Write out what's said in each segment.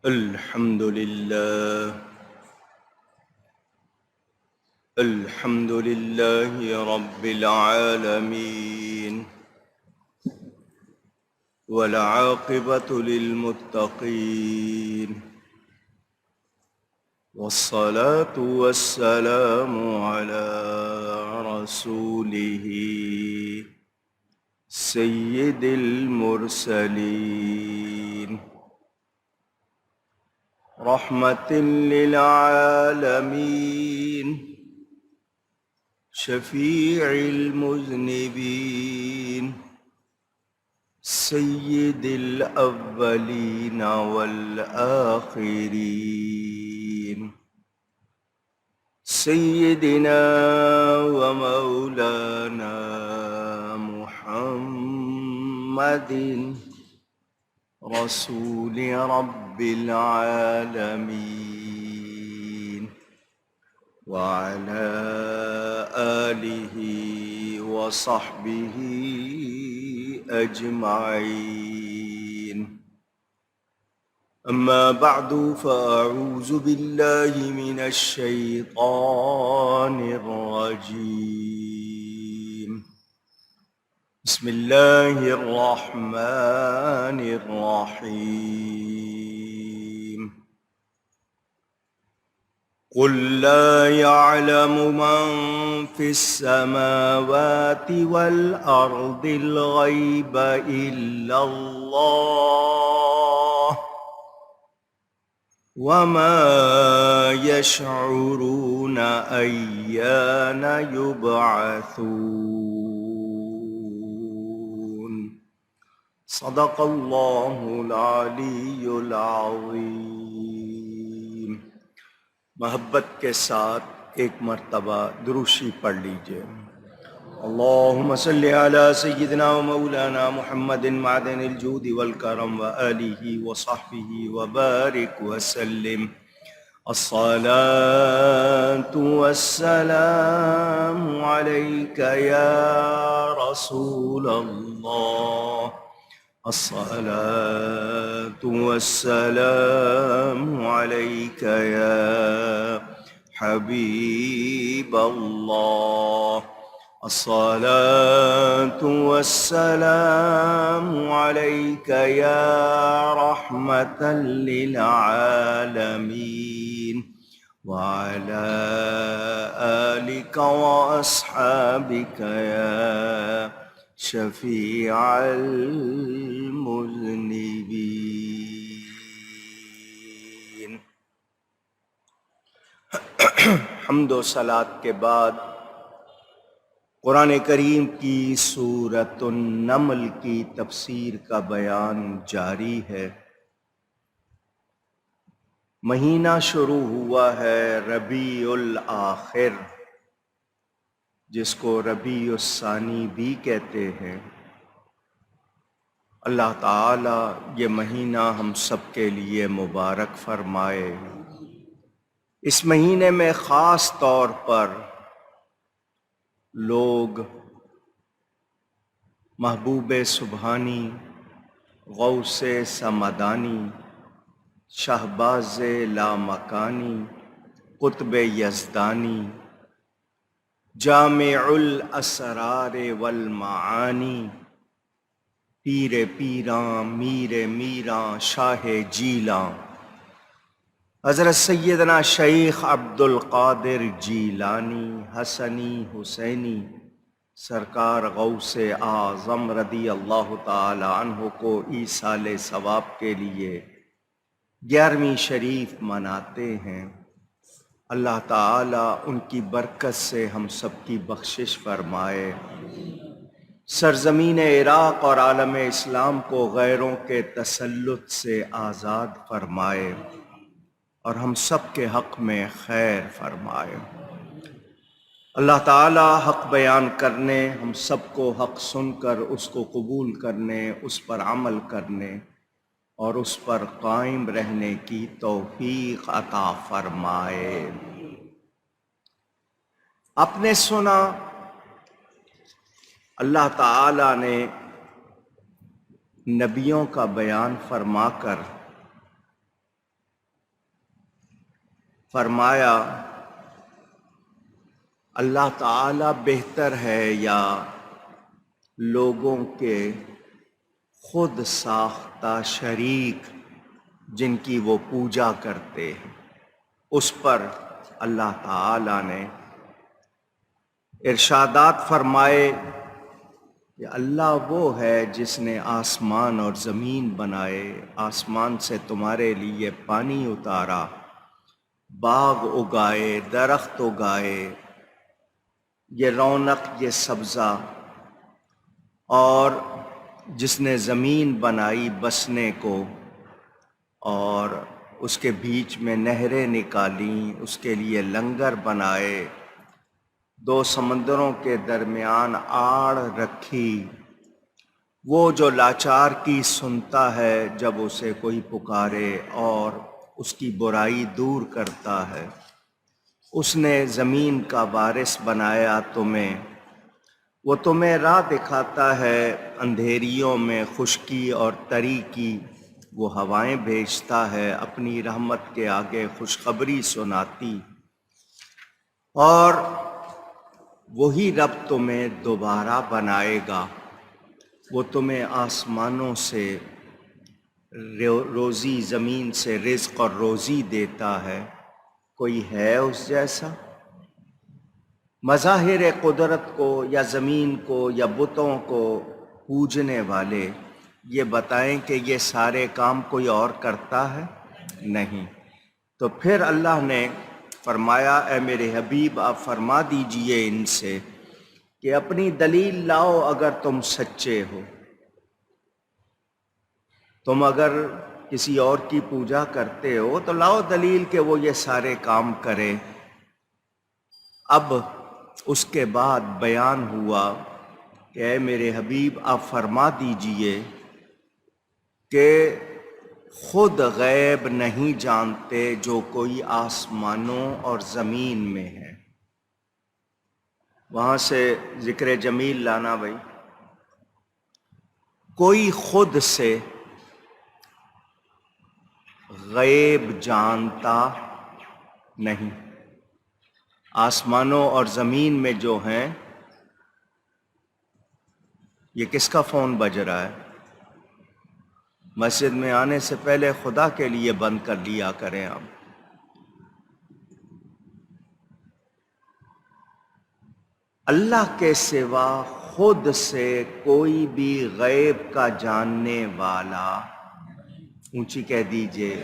الحمد لله الحمد لله رب العالمين والعاقبة للمتقين والصلاة والسلام على رسوله سيد المرسلين رحمة للعالمين شفيع المذنبين سيد الأولين والآخرين سيدنا ومولانا محمد رسول رب العالمين وعلى آله وصحبه أجمعين. أما بعد فأعوذ بالله من الشيطان الرجيم. بسم الله الرحمن الرحيم. قل لا يعلم من في السماوات والأرض الغيب إلا الله وما يشعرون أيان يبعثون. صدق الله العلی العظیم. محبت کے ساتھ ایک مرتبہ دروشی پڑھ لیجئے. اللہم صلی علی سیدنا و مولانا محمد معدن الجود والکرم وآلہ وصحبہ وبارک وسلم. الصلاة والسلام علیک یا رسول اللہ. الصلاة والسلام عليك يا حبيب الله. الصلاة والسلام عليك يا رحمة للعالمين وعلى آلك وأصحابك يا شفیع المذنبین. حمد و صلاۃ کے بعد قرآن کریم کی سورۃ النمل کی تفسیر کا بیان جاری ہے. مہینہ شروع ہوا ہے ربیع الآخر، جس کو ربیع الثانی بھی کہتے ہیں. اللہ تعالی یہ مہینہ ہم سب کے لیے مبارک فرمائے. اس مہینے میں خاص طور پر لوگ محبوب سبحانی، غوث سمدانی، شہباز لامکانی، قطب یزدانی، جامع الاسرار والمعانی، پیر پیراں میر میراں شاہ جیلاں، حضرت سیدنا شیخ عبد القادر جیلانی حسنی حسینی سرکار غوث اعظم رضی اللہ تعالی عنہ کو ایصال ثواب کے لیے 11ویں شریف مناتے ہیں. اللہ تعالیٰ ان کی برکت سے ہم سب کی بخشش فرمائے. سرزمین عراق اور عالم اسلام کو غیروں کے تسلط سے آزاد فرمائے اور ہم سب کے حق میں خیر فرمائے. اللہ تعالیٰ حق بیان کرنے، ہم سب کو حق سن کر اس کو قبول کرنے، اس پر عمل کرنے اور اس پر قائم رہنے کی توفیق عطا فرمائے. آپ نے سنا اللہ تعالیٰ نے نبیوں کا بیان فرما کر فرمایا اللہ تعالی بہتر ہے یا لوگوں کے خود ساختہ شریک جن کی وہ پوجا کرتے ہیں؟ اس پر اللہ تعالی نے ارشادات فرمائے کہ اللہ وہ ہے جس نے آسمان اور زمین بنائے، آسمان سے تمہارے لیے پانی اتارا، باغ اگائے، درخت اگائے، یہ رونق، یہ سبزہ، اور جس نے زمین بنائی بسنے کو اور اس کے بیچ میں نہریں نکالیں، اس کے لیے لنگر بنائے، دو سمندروں کے درمیان آڑ رکھی، وہ جو لاچار کی سنتا ہے جب اسے کوئی پکارے اور اس کی برائی دور کرتا ہے، اس نے زمین کا وارث بنایا تمہیں، وہ تمہیں راہ دکھاتا ہے اندھیریوں میں خشکی اور تری کی، وہ ہوائیں بھیجتا ہے اپنی رحمت کے آگے خوشخبری سناتی، اور وہی رب تمہیں دوبارہ بنائے گا، وہ تمہیں آسمانوں سے روزی، زمین سے رزق اور روزی دیتا ہے، کوئی ہے اس جیسا؟ مظاہر قدرت کو یا زمین کو یا بتوں کو پوجنے والے یہ بتائیں کہ یہ سارے کام کوئی اور کرتا ہے؟ نہیں۔ تو پھر اللہ نے فرمایا اے میرے حبیب آپ فرما دیجئے ان سے کہ اپنی دلیل لاؤ اگر تم سچے ہو۔ تم اگر کسی اور کی پوجا کرتے ہو تو لاؤ دلیل کہ وہ یہ سارے کام کرے۔ اب اس کے بعد بیان ہوا کہ اے میرے حبیب آپ فرما دیجئے کہ خود غیب نہیں جانتے جو کوئی آسمانوں اور زمین میں ہے۔ وہاں سے ذکر جمیل لانا بھائی۔ کوئی خود سے غیب جانتا نہیں۔ آسمانوں اور زمین میں جو ہیں، یہ کس کا فون بج رہا ہے؟ مسجد میں آنے سے پہلے خدا کے لیے بند کر لیا کریں آپ۔ اللہ کے سوا خود سے کوئی بھی غیب کا جاننے والا، اونچی کہہ دیجئے،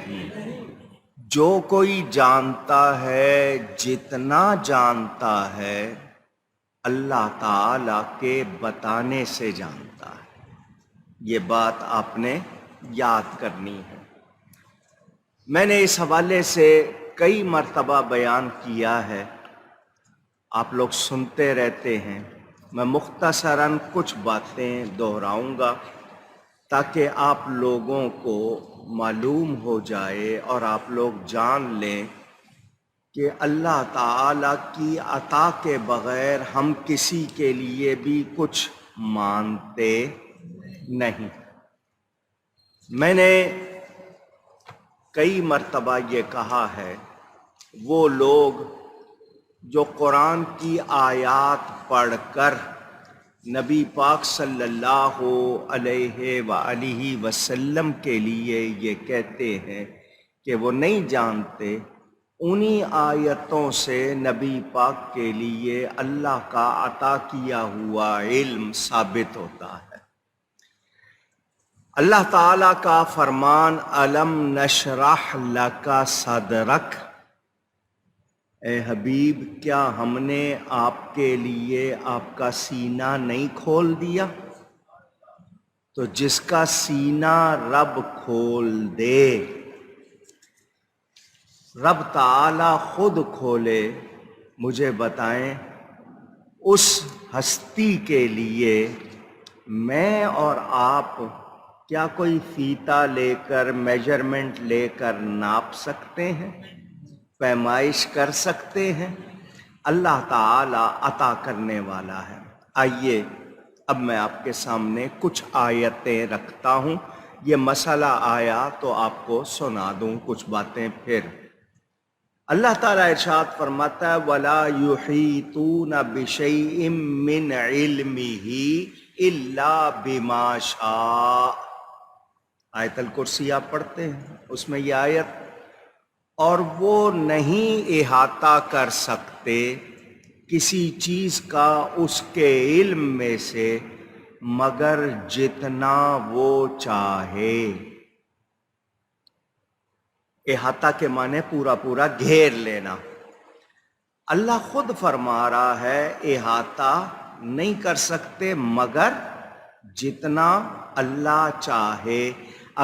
جو کوئی جانتا ہے، جتنا جانتا ہے اللہ تعالی کے بتانے سے جانتا ہے۔ یہ بات آپ نے یاد کرنی ہے۔ میں نے اس حوالے سے کئی مرتبہ بیان کیا ہے، آپ لوگ سنتے رہتے ہیں، میں مختصراً کچھ باتیں دہراؤں گا تاکہ آپ لوگوں کو معلوم ہو جائے اور آپ لوگ جان لیں کہ اللہ تعالی کی عطا کے بغیر ہم کسی کے لیے بھی کچھ مانتے نہیں۔ میں نے کئی مرتبہ یہ کہا ہے، وہ لوگ جو قرآن کی آیات پڑھ کر نبی پاک صلی اللہ علیہ وآلہ وسلم کے لیے یہ کہتے ہیں کہ وہ نہیں جانتے، انہی آیتوں سے نبی پاک کے لیے اللہ کا عطا کیا ہوا علم ثابت ہوتا ہے۔ اللہ تعالیٰ کا فرمان أَلَمْ نَشْرَحْ لَكَ صَدْرَكَ، اے حبیب کیا ہم نے آپ کے لیے آپ کا سینہ نہیں کھول دیا؟ تو جس کا سینہ رب کھول دے، رب تعالی خود کھولے، مجھے بتائیں اس ہستی کے لیے میں اور آپ کیا کوئی فیتہ لے کر، میجرمنٹ لے کر ناپ سکتے ہیں، پیمائش کر سکتے ہیں؟ اللہ تعالی عطا کرنے والا ہے۔ آئیے اب میں آپ کے سامنے کچھ آیتیں رکھتا ہوں، یہ مسئلہ آیا تو آپ کو سنا دوں کچھ باتیں پھر۔ اللہ تعالیٰ ارشاد فرماتا ہے وَلَا يُحِيطُونَ بِشَيْءٍ مِّنْ عِلْمِهِ إِلَّا بِمَا شَاءَ۔ آیت الکرسی آپ پڑھتے ہیں، اس میں یہ آیت، اور وہ نہیں احاطہ کر سکتے کسی چیز کا اس کے علم میں سے مگر جتنا وہ چاہے۔ احاطہ کے معنی پورا پورا گھیر لینا۔ اللہ خود فرما رہا ہے احاطہ نہیں کر سکتے مگر جتنا اللہ چاہے۔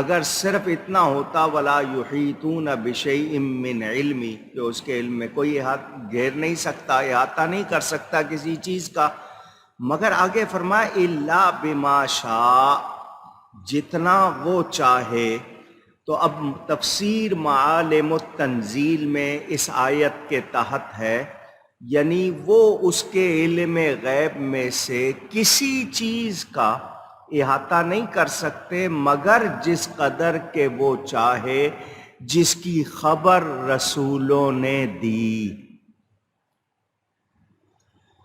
اگر صرف اتنا ہوتا وَلَا يُحِيطُونَ بِشَيْءٍ مِّنْ عِلْمِهِ، کہ اس کے علم میں کوئی گھیر نہیں سکتا، احاطہ نہیں کر سکتا کسی چیز کا، مگر آگے فرمایا إِلَّا بِمَا شَاءَ، جتنا وہ چاہے۔ تو اب تفسیر معالم التنزیل میں اس آیت کے تحت ہے، یعنی وہ اس کے علم غیب میں سے کسی چیز کا احاطہ نہیں کر سکتے مگر جس قدر کہ وہ چاہے، جس کی خبر رسولوں نے دی۔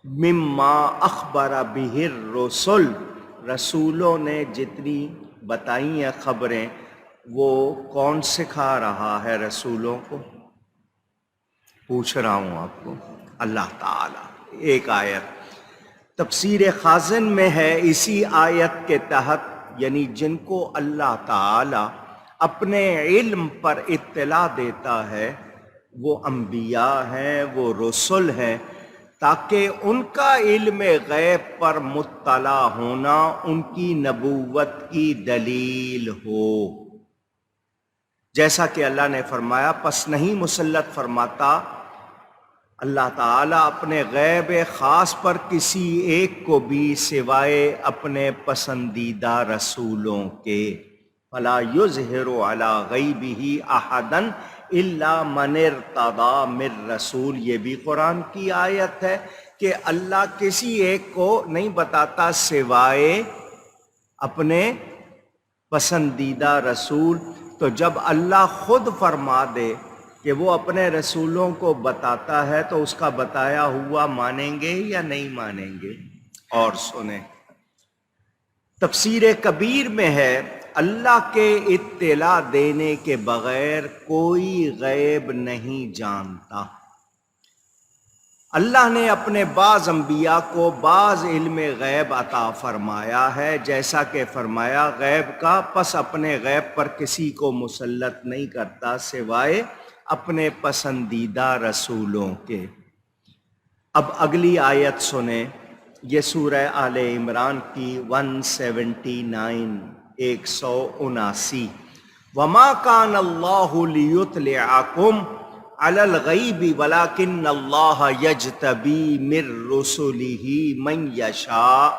مما اخبر بہ الرسل، رسولوں نے جتنی بتائی ہیں خبریں، وہ کون سکھا رہا ہے رسولوں کو؟ پوچھ رہا ہوں آپ کو، اللہ تعالی۔ ایک آیت تفسیر خازن میں ہے اسی آیت کے تحت، یعنی جن کو اللہ تعالی اپنے علم پر اطلاع دیتا ہے وہ انبیاء ہیں، وہ رسل ہیں، تاکہ ان کا علم غیب پر مطلع ہونا ان کی نبوت کی دلیل ہو۔ جیسا کہ اللہ نے فرمایا پس نہیں مسلط فرماتا اللہ تعالیٰ اپنے غیب خاص پر کسی ایک کو بھی سوائے اپنے پسندیدہ رسولوں کے۔ فَلَا يُظْهِرُ عَلَىٰ غَيْبِهِ أَحَدًا إِلَّا مَنِ ارْتَضَىٰ مِن رَّسُولٍ، یہ بھی قرآن کی آیت ہے کہ اللہ کسی ایک کو نہیں بتاتا سوائے اپنے پسندیدہ رسول۔ تو جب اللہ خود فرما دے کہ وہ اپنے رسولوں کو بتاتا ہے تو اس کا بتایا ہوا مانیں گے یا نہیں مانیں گے؟ اور سنیں، تفسیر کبیر میں ہے اللہ کے اطلاع دینے کے بغیر کوئی غیب نہیں جانتا۔ اللہ نے اپنے بعض انبیاء کو بعض علم غیب عطا فرمایا ہے، جیسا کہ فرمایا غیب کا پس اپنے غیب پر کسی کو مسلط نہیں کرتا سوائے اپنے پسندیدہ رسولوں کے۔ اب اگلی آیت سنیں، یہ سورہ آل عمران کی 179، 179۔ وَمَا كَانَ اللَّهُ لِيُطْلِعَكُمْ عَلَى الْغَيْبِ وَلَكِنَّ اللَّهَ يَجْتَبِي مِن رُّسُلِهِ مَن يَشَاءُ،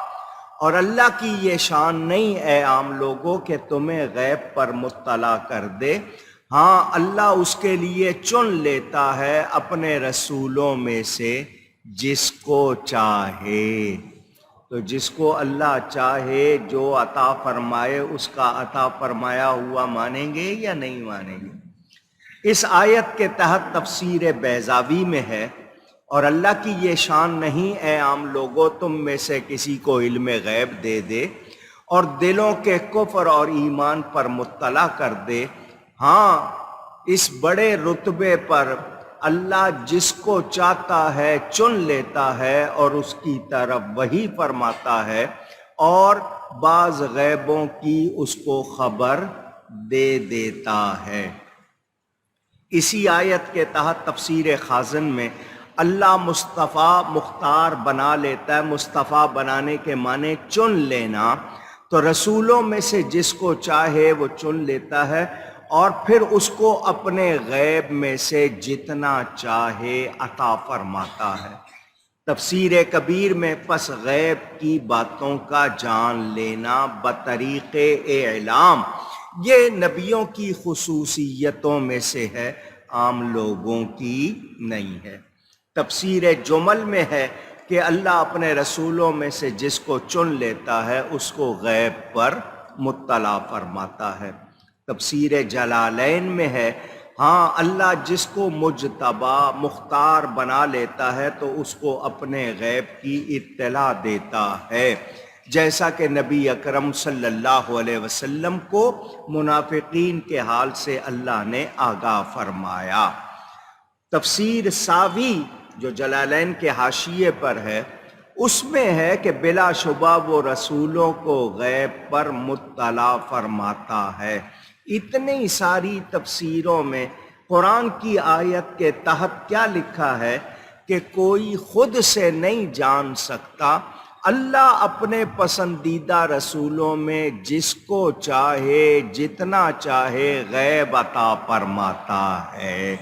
اور اللہ کی یہ شان نہیں اے عام لوگوں کہ تمہیں غیب پر مطلع کر دے، ہاں اللہ اس کے لیے چن لیتا ہے اپنے رسولوں میں سے جس کو چاہے۔ تو جس کو اللہ چاہے جو عطا فرمائے اس کا عطا فرمایا ہوا مانیں گے یا نہیں مانیں گے؟ اس آیت کے تحت تفسیر بیضاوی میں ہے اور اللہ کی یہ شان نہیں اے عام لوگوں تم میں سے کسی کو علم غیب دے دے اور دلوں کے کفر اور ایمان پر مطلع کر دے، ہاں اس بڑے رتبے پر اللہ جس کو چاہتا ہے چن لیتا ہے اور اس کی طرف وحی فرماتا ہے اور بعض غیبوں کی اس کو خبر دے دیتا ہے۔ اسی آیت کے تحت تفسیر خازن میں اللہ مصطفیٰ مختار بنا لیتا ہے۔ مصطفیٰ بنانے کے معنی چن لینا، تو رسولوں میں سے جس کو چاہے وہ چن لیتا ہے اور پھر اس کو اپنے غیب میں سے جتنا چاہے عطا فرماتا ہے۔ تفسیر کبیر میں پس غیب کی باتوں کا جان لینا بطریق اعلام یہ نبیوں کی خصوصیتوں میں سے ہے، عام لوگوں کی نہیں ہے۔ تفسیر جمل میں ہے کہ اللہ اپنے رسولوں میں سے جس کو چن لیتا ہے اس کو غیب پر مطلع فرماتا ہے۔ تفسیر جلالین میں ہے ہاں اللہ جس کو مجتبی مختار بنا لیتا ہے تو اس کو اپنے غیب کی اطلاع دیتا ہے، جیسا کہ نبی اکرم صلی اللہ علیہ وسلم کو منافقین کے حال سے اللہ نے آگاہ فرمایا۔ تفسیر ساوی جو جلالین کے حاشیے پر ہے، اس میں ہے کہ بلا شبہ وہ رسولوں کو غیب پر مطلع فرماتا ہے۔ اتنی ساری تفسیروں میں قرآن کی آیت کے تحت کیا لکھا ہے کہ کوئی خود سے نہیں جان سکتا، اللہ اپنے پسندیدہ رسولوں میں جس کو چاہے جتنا چاہے غیب عطا فرماتا ہے۔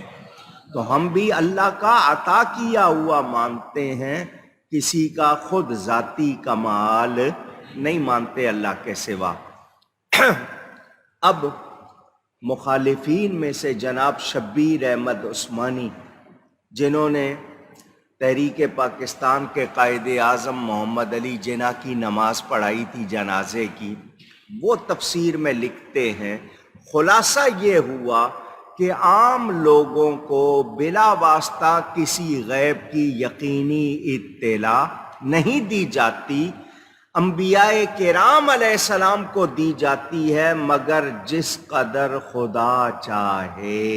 تو ہم بھی اللہ کا عطا کیا ہوا مانتے ہیں، کسی کا خود ذاتی کمال نہیں مانتے اللہ کے سوا۔ اب مخالفین میں سے جناب شبیر احمد عثمانی، جنہوں نے تحریک پاکستان کے قائد اعظم محمد علی جناح کی نماز پڑھائی تھی جنازے کی، وہ تفسیر میں لکھتے ہیں خلاصہ یہ ہوا کہ عام لوگوں کو بلا واسطہ کسی غیب کی یقینی اطلاع نہیں دی جاتی، انبیاء کرام علیہ السلام کو دی جاتی ہے مگر جس قدر خدا چاہے۔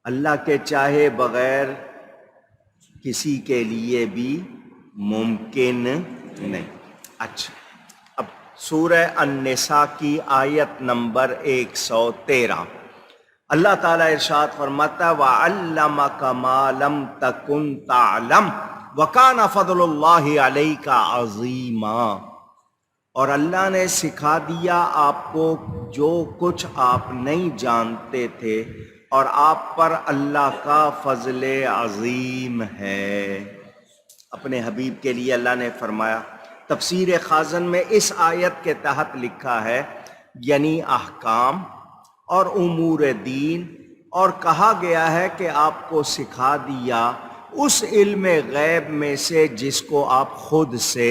اللہ کے چاہے بغیر کسی کے لیے بھی ممکن نہیں۔ اچھا، اب سورہ النساء کی آیت نمبر 113، اللہ تعالیٰ ارشاد فرماتا ہے وَعَلَّمَكَ مَا لَمْ تَكُنْ تَعْلَمْ وَكَانَ فَضْلُ اللَّهِ عَلَيْكَ عَظِيمًا، اور اللہ نے سکھا دیا آپ کو جو کچھ آپ نہیں جانتے تھے، اور آپ پر اللہ کا فضل عظیم ہے۔ اپنے حبیب کے لیے اللہ نے فرمایا۔ تفسیر خازن میں اس آیت کے تحت لکھا ہے یعنی احکام اور امور دین، اور کہا گیا ہے کہ آپ کو سکھا دیا اس علم غیب میں سے جس کو آپ خود سے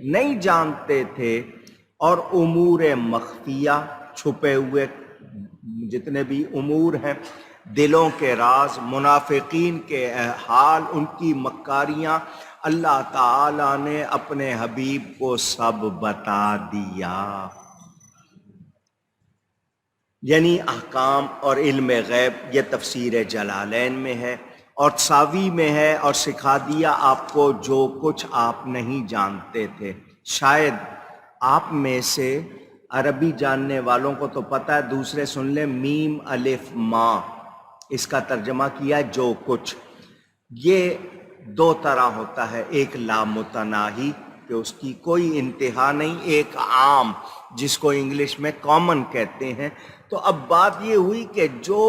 نہیں جانتے تھے، اور امور مخفیہ چھپے ہوئے جتنے بھی امور ہیں، دلوں کے راز، منافقین کے حال، ان کی مکاریاں، اللہ تعالیٰ نے اپنے حبیب کو سب بتا دیا۔ یعنی احکام اور علم غیب یہ تفسیر جلالین میں ہے اور ساوی میں ہے، اور سکھا دیا آپ کو جو کچھ آپ نہیں جانتے تھے۔ شاید آپ میں سے عربی جاننے والوں کو تو پتہ ہے، دوسرے سن لیں، میم الف ما، اس کا ترجمہ کیا جو کچھ۔ یہ دو طرح ہوتا ہے، ایک لامتناہی کہ اس کی کوئی انتہا نہیں، ایک عام جس کو انگلش میں کامن کہتے ہیں۔ تو اب بات یہ ہوئی کہ جو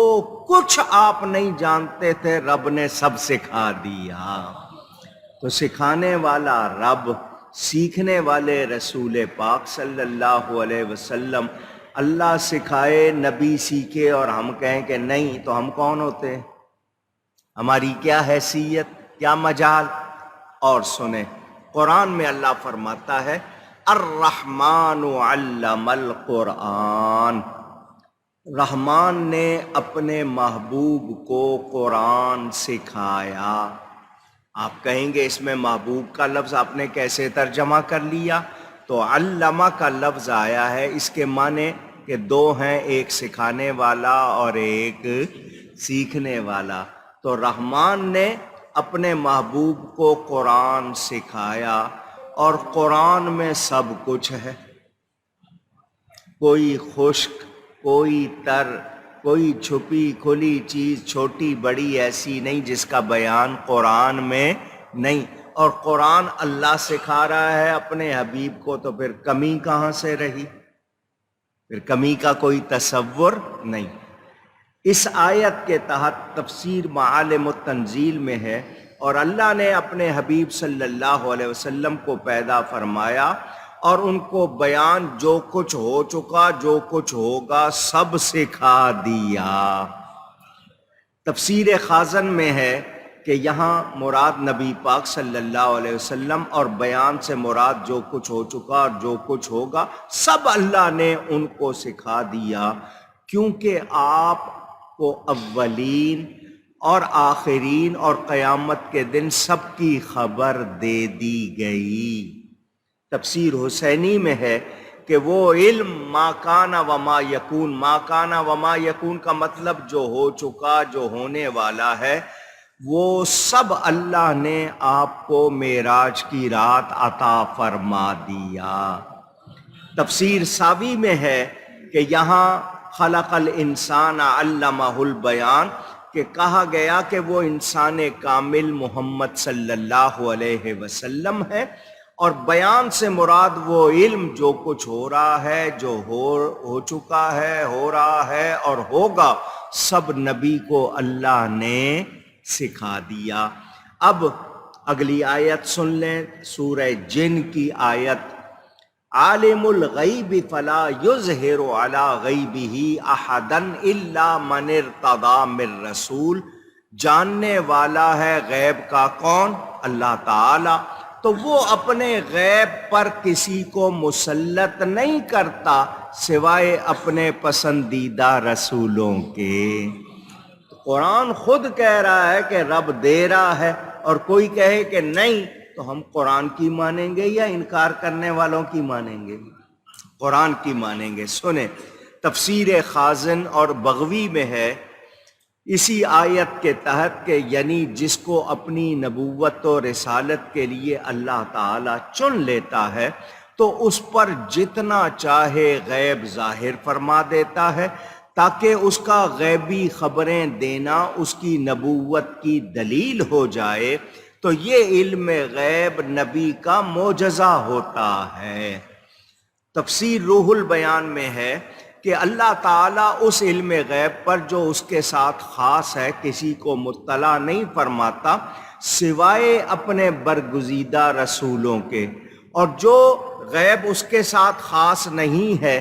کچھ آپ نہیں جانتے تھے رب نے سب سکھا دیا۔ تو سکھانے والا رب، سیکھنے والے رسول پاک صلی اللہ علیہ وسلم، اللہ سکھائے، نبی سیکھے اور ہم کہیں کہ نہیں، تو ہم کون ہوتے ہیں؟ ہماری کیا حیثیت، کیا مجال؟ اور سنیں، قرآن میں اللہ فرماتا ہے الرحمن علم القرآن، رحمان نے اپنے محبوب کو قرآن سکھایا۔ آپ کہیں گے اس میں محبوب کا لفظ آپ نے کیسے ترجمہ کر لیا؟ تو علمہ کا لفظ آیا ہے، اس کے معنی کہ دو ہیں، ایک سکھانے والا اور ایک سیکھنے والا۔ تو رحمان نے اپنے محبوب کو قرآن سکھایا، اور قرآن میں سب کچھ ہے، کوئی خشک، کوئی تر، کوئی چھپی کھلی چیز، چھوٹی بڑی ایسی نہیں جس کا بیان قرآن میں نہیں۔ اور قرآن اللہ سکھا رہا ہے اپنے حبیب کو، تو پھر کمی کہاں سے رہی؟ پھر کمی کا کوئی تصور نہیں۔ اس آیت کے تحت تفسیر معالم التنزیل میں ہے، اور اللہ نے اپنے حبیب صلی اللہ علیہ وسلم کو پیدا فرمایا اور ان کو بیان جو کچھ ہو چکا، جو کچھ ہوگا، سب سکھا دیا۔ تفسیر خازن میں ہے کہ یہاں مراد نبی پاک صلی اللہ علیہ وسلم، اور بیان سے مراد جو کچھ ہو چکا اور جو کچھ ہوگا، سب اللہ نے ان کو سکھا دیا، کیونکہ آپ کو اولین اور آخرین اور قیامت کے دن سب کی خبر دے دی گئی۔ تفسیر حسینی میں ہے کہ وہ علم ما کان و ما یکون، ما کان و ما یکون کا مطلب جو ہو چکا، جو ہونے والا ہے، وہ سب اللہ نے آپ کو معراج کی رات عطا فرما دیا۔ تفسیر ساوی میں ہے کہ یہاں خلق الانسان علمہ البیان کہ کہا گیا کہ وہ انسان کامل محمد صلی اللہ علیہ وسلم ہے، اور بیان سے مراد وہ علم جو کچھ ہو رہا ہے، جو ہو چکا ہے، ہو رہا ہے اور ہوگا، سب نبی کو اللہ نے سکھا دیا۔ اب اگلی آیت سن لیں، سورہ جن کی آیت، عالم الغیب فلا یظہر علی غیبہ احدا الا من ارتضی من رسول، جاننے والا ہے غیب کا کون؟ اللہ تعالی، تو وہ اپنے غیب پر کسی کو مسلط نہیں کرتا سوائے اپنے پسندیدہ رسولوں کے۔ قرآن خود کہہ رہا ہے کہ رب دے رہا ہے، اور کوئی کہے کہ نہیں تو ہم قرآن کی مانیں گے یا انکار کرنے والوں کی مانیں گے؟ قرآن کی مانیں گے۔ سنیں، تفسیر خازن اور بغوی میں ہے اسی آیت کے تحت کہ یعنی جس کو اپنی نبوت و رسالت کے لیے اللہ تعالی چن لیتا ہے تو اس پر جتنا چاہے غیب ظاہر فرما دیتا ہے، تاکہ اس کا غیبی خبریں دینا اس کی نبوت کی دلیل ہو جائے، تو یہ علم غیب نبی کا معجزہ ہوتا ہے۔ تفسیر روح البیان میں ہے کہ اللہ تعالیٰ اس علم غیب پر جو اس کے ساتھ خاص ہے کسی کو مطلع نہیں فرماتا سوائے اپنے برگزیدہ رسولوں کے، اور جو غیب اس کے ساتھ خاص نہیں ہے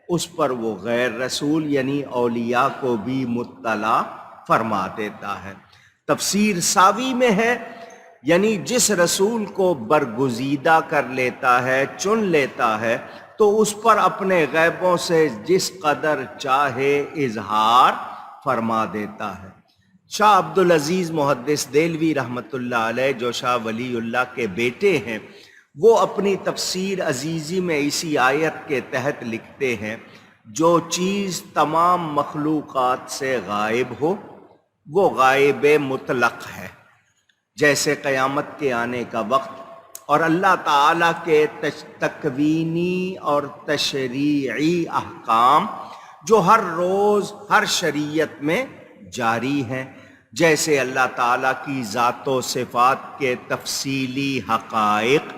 اس پر وہ غیر رسول یعنی اولیاء کو بھی مطلع فرما دیتا ہے۔ تفسیر ساوی میں ہے یعنی جس رسول کو برگزیدہ کر لیتا ہے، چن لیتا ہے، تو اس پر اپنے غیبوں سے جس قدر چاہے اظہار فرما دیتا ہے۔ شاہ عبدالعزیز محدث دہلوی رحمۃ اللہ علیہ جو شاہ ولی اللہ کے بیٹے ہیں، وہ اپنی تفسیر عزیزی میں اسی آیت کے تحت لکھتے ہیں، جو چیز تمام مخلوقات سے غائب ہو وہ غائب مطلق ہے، جیسے قیامت کے آنے کا وقت اور اللہ تعالیٰ کے تکوینی اور تشریعی احکام جو ہر روز ہر شریعت میں جاری ہیں، جیسے اللہ تعالیٰ کی ذات و صفات کے تفصیلی حقائق۔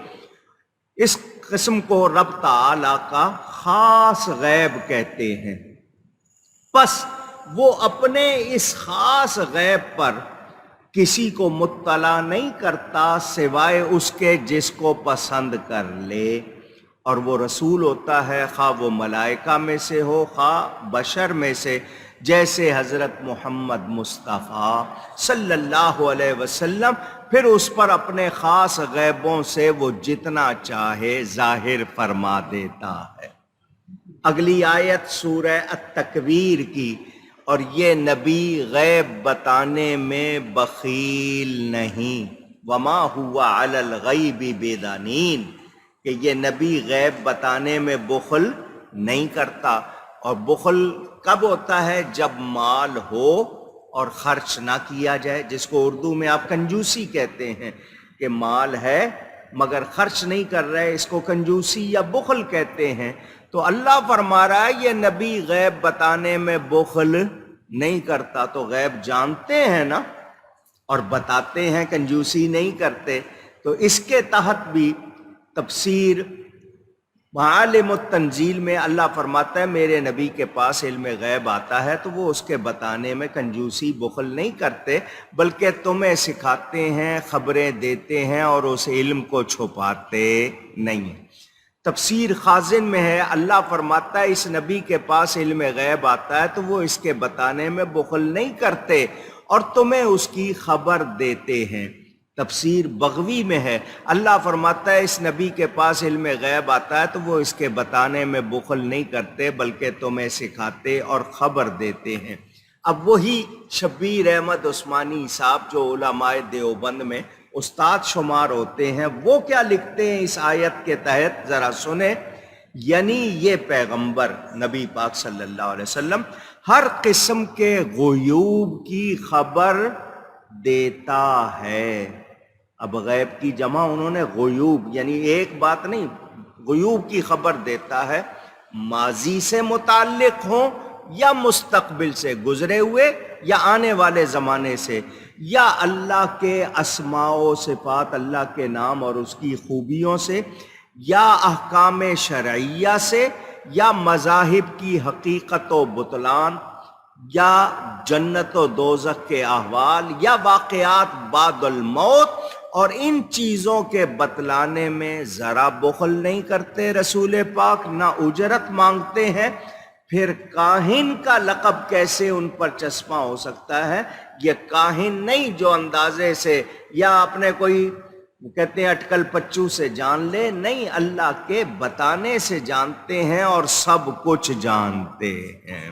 اس قسم کو رب تعالیٰ کا خاص غیب کہتے ہیں۔ پس وہ اپنے اس خاص غیب پر کسی کو مطلع نہیں کرتا سوائے اس کے جس کو پسند کر لے، اور وہ رسول ہوتا ہے خواہ وہ ملائکہ میں سے ہو خواہ بشر میں سے، جیسے حضرت محمد مصطفیٰ صلی اللہ علیہ وسلم، پھر اس پر اپنے خاص غیبوں سے وہ جتنا چاہے ظاہر فرما دیتا ہے۔ اگلی آیت سورہ التکویر کی، اور یہ نبی غیب بتانے میں بخیل نہیں، وما ہوا علی الغیب بضنین، کہ یہ نبی غیب بتانے میں بخل نہیں کرتا۔ اور بخل کب ہوتا ہے؟ جب مال ہو اور خرچ نہ کیا جائے، جس کو اردو میں آپ کنجوسی کہتے ہیں، کہ مال ہے مگر خرچ نہیں کر رہے، اس کو کنجوسی یا بخل کہتے ہیں۔ تو اللہ فرما رہا ہے یہ نبی غیب بتانے میں بخل نہیں کرتا، تو غیب جانتے ہیں نا اور بتاتے ہیں، کنجوسی نہیں کرتے۔ تو اس کے تحت بھی تفسیر معالم التنزیل میں اللہ فرماتا ہے میرے نبی کے پاس علم غیب آتا ہے تو وہ اس کے بتانے میں کنجوسی بخل نہیں کرتے، بلکہ تمہیں سکھاتے ہیں، خبریں دیتے ہیں اور اس علم کو چھپاتے نہیں ہیں۔ تفسیر خازن میں ہے اللہ فرماتا ہے اس نبی کے پاس علم غیب آتا ہے تو وہ اس کے بتانے میں بخل نہیں کرتے اور تمہیں اس کی خبر دیتے ہیں۔ تفسیر بغوی میں ہے اللہ فرماتا ہے اس نبی کے پاس علم غیب آتا ہے تو وہ اس کے بتانے میں بخل نہیں کرتے بلکہ تمہیں سکھاتے اور خبر دیتے ہیں۔ اب وہی شبیر احمد عثمانی صاحب جو علماء دیوبند میں استاد شمار ہوتے ہیں، وہ کیا لکھتے ہیں اس آیت کے تحت، ذرا سنیں۔ یعنی یہ پیغمبر نبی پاک صلی اللہ علیہ وسلم ہر قسم کے غیوب کی خبر دیتا ہے۔ اب غیب کی جمع انہوں نے غیوب، یعنی ایک بات نہیں، غیوب کی خبر دیتا ہے، ماضی سے متعلق ہوں یا مستقبل سے، گزرے ہوئے یا آنے والے زمانے سے، یا اللہ کے اسماء و صفات، اللہ کے نام اور اس کی خوبیوں سے، یا احکام شرعیہ سے، یا مذاہب کی حقیقت و بطلان، یا جنت و دوزخ کے احوال، یا واقعات بعد الموت، اور ان چیزوں کے بتلانے میں ذرا بخل نہیں کرتے رسول پاک، نہ اجرت مانگتے ہیں۔ پھر کاہن کا لقب کیسے ان پر چسپاں ہو سکتا ہے؟ یہ کاہن نہیں جو اندازے سے یا اپنے کوئی کہتے ہیں اٹکل پچو سے جان لے، نہیں، اللہ کے بتانے سے جانتے ہیں اور سب کچھ جانتے ہیں۔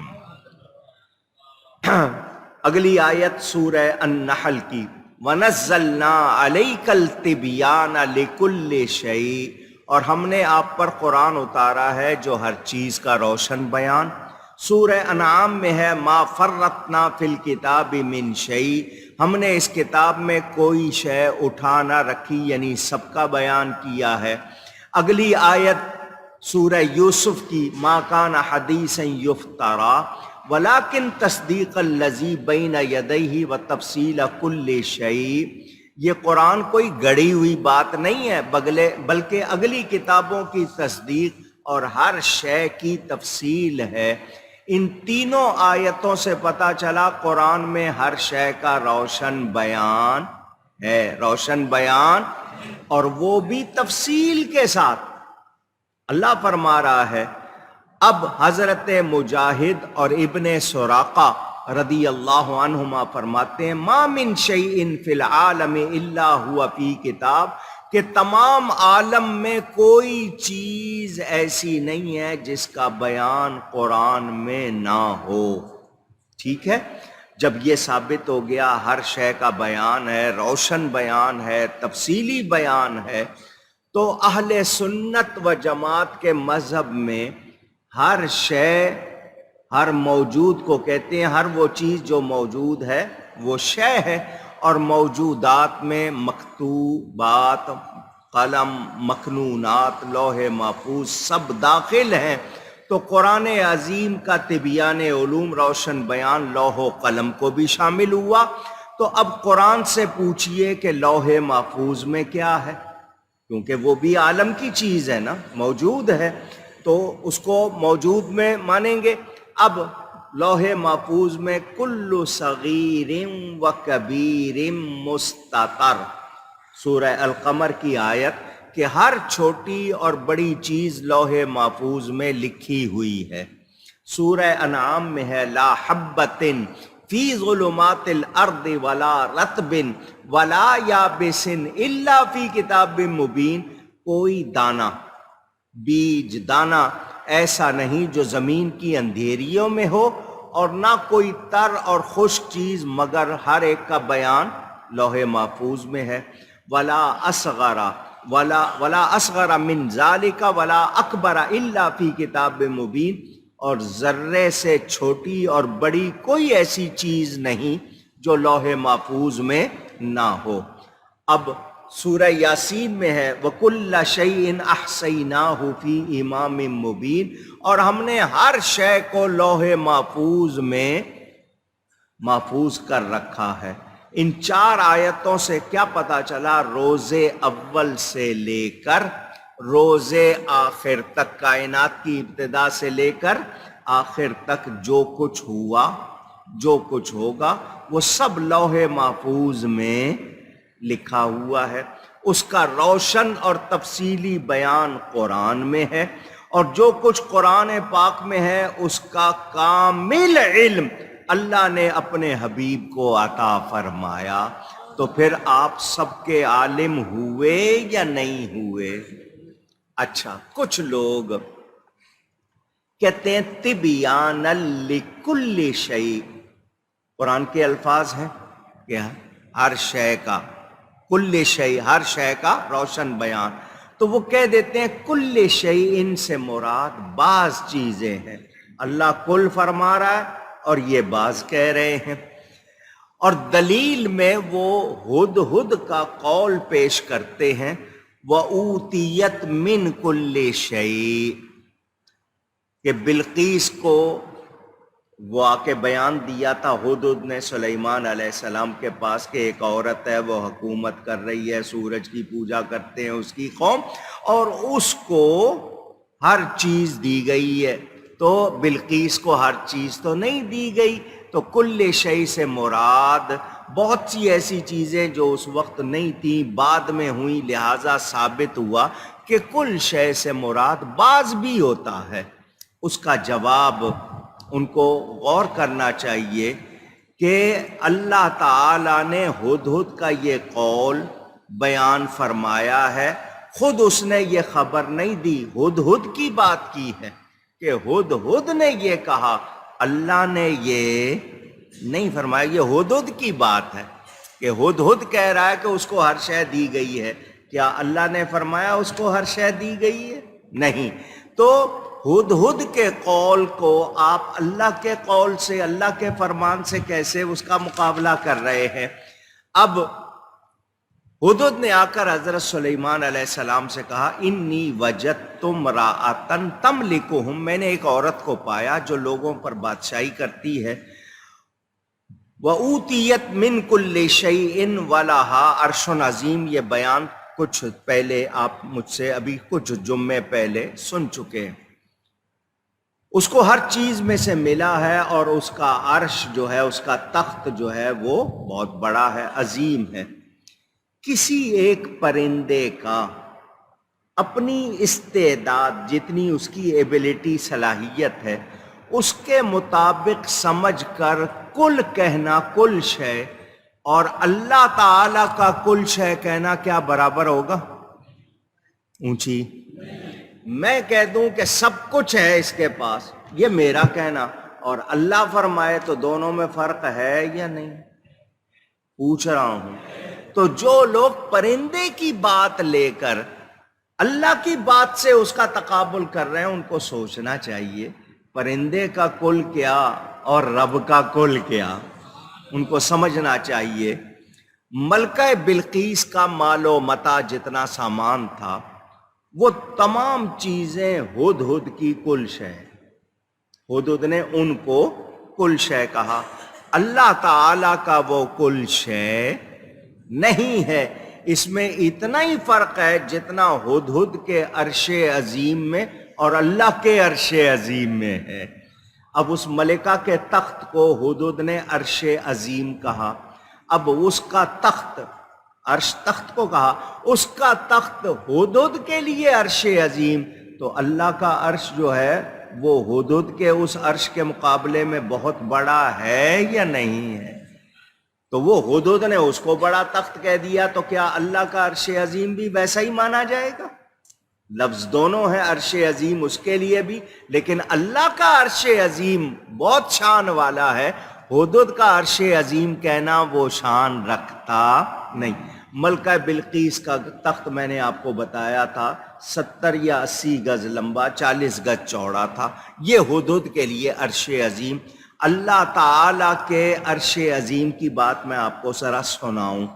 اگلی آیت سورہ النحل کی، وَنَزَّلْنَا عَلَيْكَ الْتِبْيَانَ لِكُلِّ شَيْءٍ، اور ہم نے آپ پر قرآن اتارا ہے جو ہر چیز کا روشن بیان۔ سورہ انعام میں ہے، مَا فَرَّطْنَا فِي الْكِتَابِ مِنْ شَيْءٍ، ہم نے اس کتاب میں کوئی شے اٹھا نہ رکھی، یعنی سب کا بیان کیا ہے۔ اگلی آیت سورہ یوسف کی، مَا كَانَ حَدِيثًا يُفْتَرَىٰ وَلَٰكِن تَصْدِيقَ الَّذِي بَيْنَ يَدَيْهِ وَتَفْصِيلَ كُلِّ شَيْءٍ، یہ قرآن کوئی گڑی ہوئی بات نہیں ہے، بلکہ اگلی کتابوں کی تصدیق اور ہر شے کی تفصیل ہے۔ ان تینوں آیتوں سے پتہ چلا قرآن میں ہر شے کا روشن بیان ہے، روشن بیان، اور وہ بھی تفصیل کے ساتھ۔ اللہ فرما رہا ہے، اب حضرت مجاہد اور ابن سراقہ رضی اللہ عنہما فرماتے ہیں، ما من شیء فی العالم الا هو فی کتاب، کہ تمام عالم میں کوئی چیز ایسی نہیں ہے جس کا بیان قرآن میں نہ ہو۔ ٹھیک ہے، جب یہ ثابت ہو گیا ہر شے کا بیان ہے، روشن بیان ہے، تفصیلی بیان ہے، تو اہل سنت و جماعت کے مذہب میں ہر شے، ہر موجود کو کہتے ہیں، ہر وہ چیز جو موجود ہے وہ شے ہے، اور موجودات میں مکتوبات، قلم، مکنونات، لوح محفوظ سب داخل ہیں۔ تو قرآن عظیم کا تبیان علوم، روشن بیان، لوح و قلم کو بھی شامل ہوا۔ تو اب قرآن سے پوچھئے کہ لوح محفوظ میں کیا ہے، کیونکہ وہ بھی عالم کی چیز ہے نا، موجود ہے، تو اس کو موجود میں مانیں گے۔ اب لوح محفوظ میں کل صغیر و کبیر مستتر، سورہ القمر کی آیت، کہ ہر چھوٹی اور بڑی چیز لوح محفوظ میں لکھی ہوئی ہے۔ سورہ انعام میں ہے، لا حبۃ فی ظلمات الارض ولا رطب ولا یابس الا فی کتاب مبین، کوئی دانہ، بیج، دانہ ایسا نہیں جو زمین کی اندھیریوں میں ہو، اور نہ کوئی تر اور خشک چیز، مگر ہر ایک کا بیان لوح محفوظ میں ہے۔ ولا اصغر من ذالک ولا اکبر الا فی کتاب مبین، اور ذرے سے چھوٹی اور بڑی کوئی ایسی چیز نہیں جو لوح محفوظ میں نہ ہو۔ اب سورہ یاسین میں ہے، وَكُلَّ شَيْءٍ أَحْصَيْنَاهُ فِي إِمَامٍ مُبِينٍ، اور ہم نے ہر شے کو لوح محفوظ میں محفوظ کر رکھا ہے۔ ان چار آیتوں سے کیا پتا چلا؟ روز اول سے لے کر روز آخر تک، کائنات کی ابتدا سے لے کر آخر تک جو کچھ ہوا، جو کچھ ہوگا، وہ سب لوح محفوظ میں لکھا ہوا ہے۔ اس کا روشن اور تفصیلی بیان قرآن میں ہے، اور جو کچھ قرآن پاک میں ہے اس کا کامل علم اللہ نے اپنے حبیب کو عطا فرمایا۔ تو پھر آپ سب کے عالم ہوئے یا نہیں ہوئے؟ اچھا، کچھ لوگ کہتے ہیں تبیان لکل شیء، قرآن کے الفاظ ہیں کہ ہر شے کا، کل شیء، ہر شے کا روشن بیان، تو وہ کہہ دیتے ہیں کل شیء، ان سے مراد بعض چیزیں ہیں۔ اللہ کل فرما رہا ہے اور یہ بعض کہہ رہے ہیں، اور دلیل میں وہ ہدہد کا قول پیش کرتے ہیں وَأُوتِيَتْ مِنْ كُلِّ شَيْءٍ، کہ بلقیس کو وہ آ کے بیان دیا تھا ہدہد نے سلیمان علیہ السلام کے پاس کہ ایک عورت ہے، وہ حکومت کر رہی ہے، سورج کی پوجا کرتے ہیں اس کی قوم، اور اس کو ہر چیز دی گئی ہے۔ تو بلقیس کو ہر چیز تو نہیں دی گئی، تو کل شیء سے مراد بہت سی ایسی چیزیں جو اس وقت نہیں تھیں، بعد میں ہوئی، لہٰذا ثابت ہوا کہ کل شیء سے مراد بعض بھی ہوتا ہے۔ اس کا جواب ان کو غور کرنا چاہیے کہ اللہ تعالیٰ نے ہدہد کا یہ قول بیان فرمایا ہے، خود اس نے یہ خبر نہیں دی، ہدہد کی بات کی ہے کہ ہدہد نے یہ کہا، اللہ نے یہ نہیں فرمایا۔ یہ ہدہد کی بات ہے کہ ہدہد کہہ رہا ہے کہ اس کو ہر شے دی گئی ہے، کیا اللہ نے فرمایا اس کو ہر شے دی گئی ہے؟ نہیں۔ تو ہدہد کے قول کو آپ اللہ کے قول سے، اللہ کے فرمان سے کیسے اس کا مقابلہ کر رہے ہیں؟ اب ہدہد نے آ کر حضرت سلیمان علیہ السلام سے کہا انی وجدت امرأۃ تملکہم، میں نے ایک عورت کو پایا جو لوگوں پر بادشاہی کرتی ہے، وَأُوتِيَتْ مِنْ كُلِّ شَيْءٍ وَلَهَا عَرْشٌ عظیم۔ یہ بیان کچھ پہلے آپ مجھ سے ابھی کچھ جمعے پہلے سن چکے ہیں۔ اس کو ہر چیز میں سے ملا ہے، اور اس کا عرش جو ہے، اس کا تخت جو ہے وہ بہت بڑا ہے، عظیم ہے۔ کسی ایک پرندے کا اپنی استعداد، جتنی اس کی ایبلٹی، صلاحیت ہے، اس کے مطابق سمجھ کر کل کہنا کل شے، اور اللہ تعالی کا کل شے کہنا کیا برابر ہوگا؟ اونچی۔ میں کہہ دوں کہ سب کچھ ہے اس کے پاس، یہ میرا کہنا، اور اللہ فرمائے تو دونوں میں فرق ہے یا نہیں؟ پوچھ رہا ہوں۔ تو جو لوگ پرندے کی بات لے کر اللہ کی بات سے اس کا تقابل کر رہے ہیں، ان کو سوچنا چاہیے پرندے کا کل کیا اور رب کا کل کیا، ان کو سمجھنا چاہیے۔ ملکہ بلقیس کا مال و متاع جتنا سامان تھا، وہ تمام چیزیں ہدہد کی کل شے، ہدہد نے ان کو کل شے کہا۔ اللہ تعالی کا وہ کل شے نہیں ہے۔ اس میں اتنا ہی فرق ہے جتنا ہدہد کے عرش عظیم میں اور اللہ کے عرش عظیم میں ہے۔ اب اس ملکہ کے تخت کو ہدہد نے عرش عظیم کہا، اب اس کا تخت، عرش تخت کو کہا، اس کا تخت ہدہد کے لیے عرش عظیم، تو اللہ کا عرش جو ہے وہ ہدہد کے اس عرش کے مقابلے میں بہت بڑا ہے یا نہیں ہے؟ تو وہ ہدہد نے اس کو بڑا تخت کہہ دیا، تو کیا اللہ کا عرش عظیم بھی ویسا ہی مانا جائے گا؟ لفظ دونوں ہے، عرش عظیم اس کے لیے بھی، لیکن اللہ کا عرش عظیم بہت شان والا ہے، ہدہد کا عرش عظیم کہنا وہ شان رکھتا نہیں۔ ملکہ بلقیس کا تخت میں نے آپ کو بتایا تھا 70 یا 80 گز لمبا، 40 گز چوڑا تھا، یہ ہدہد کے لیے عرش عظیم۔ اللہ تعالی کے عرش عظیم کی بات میں آپ کو ذرا سناؤں،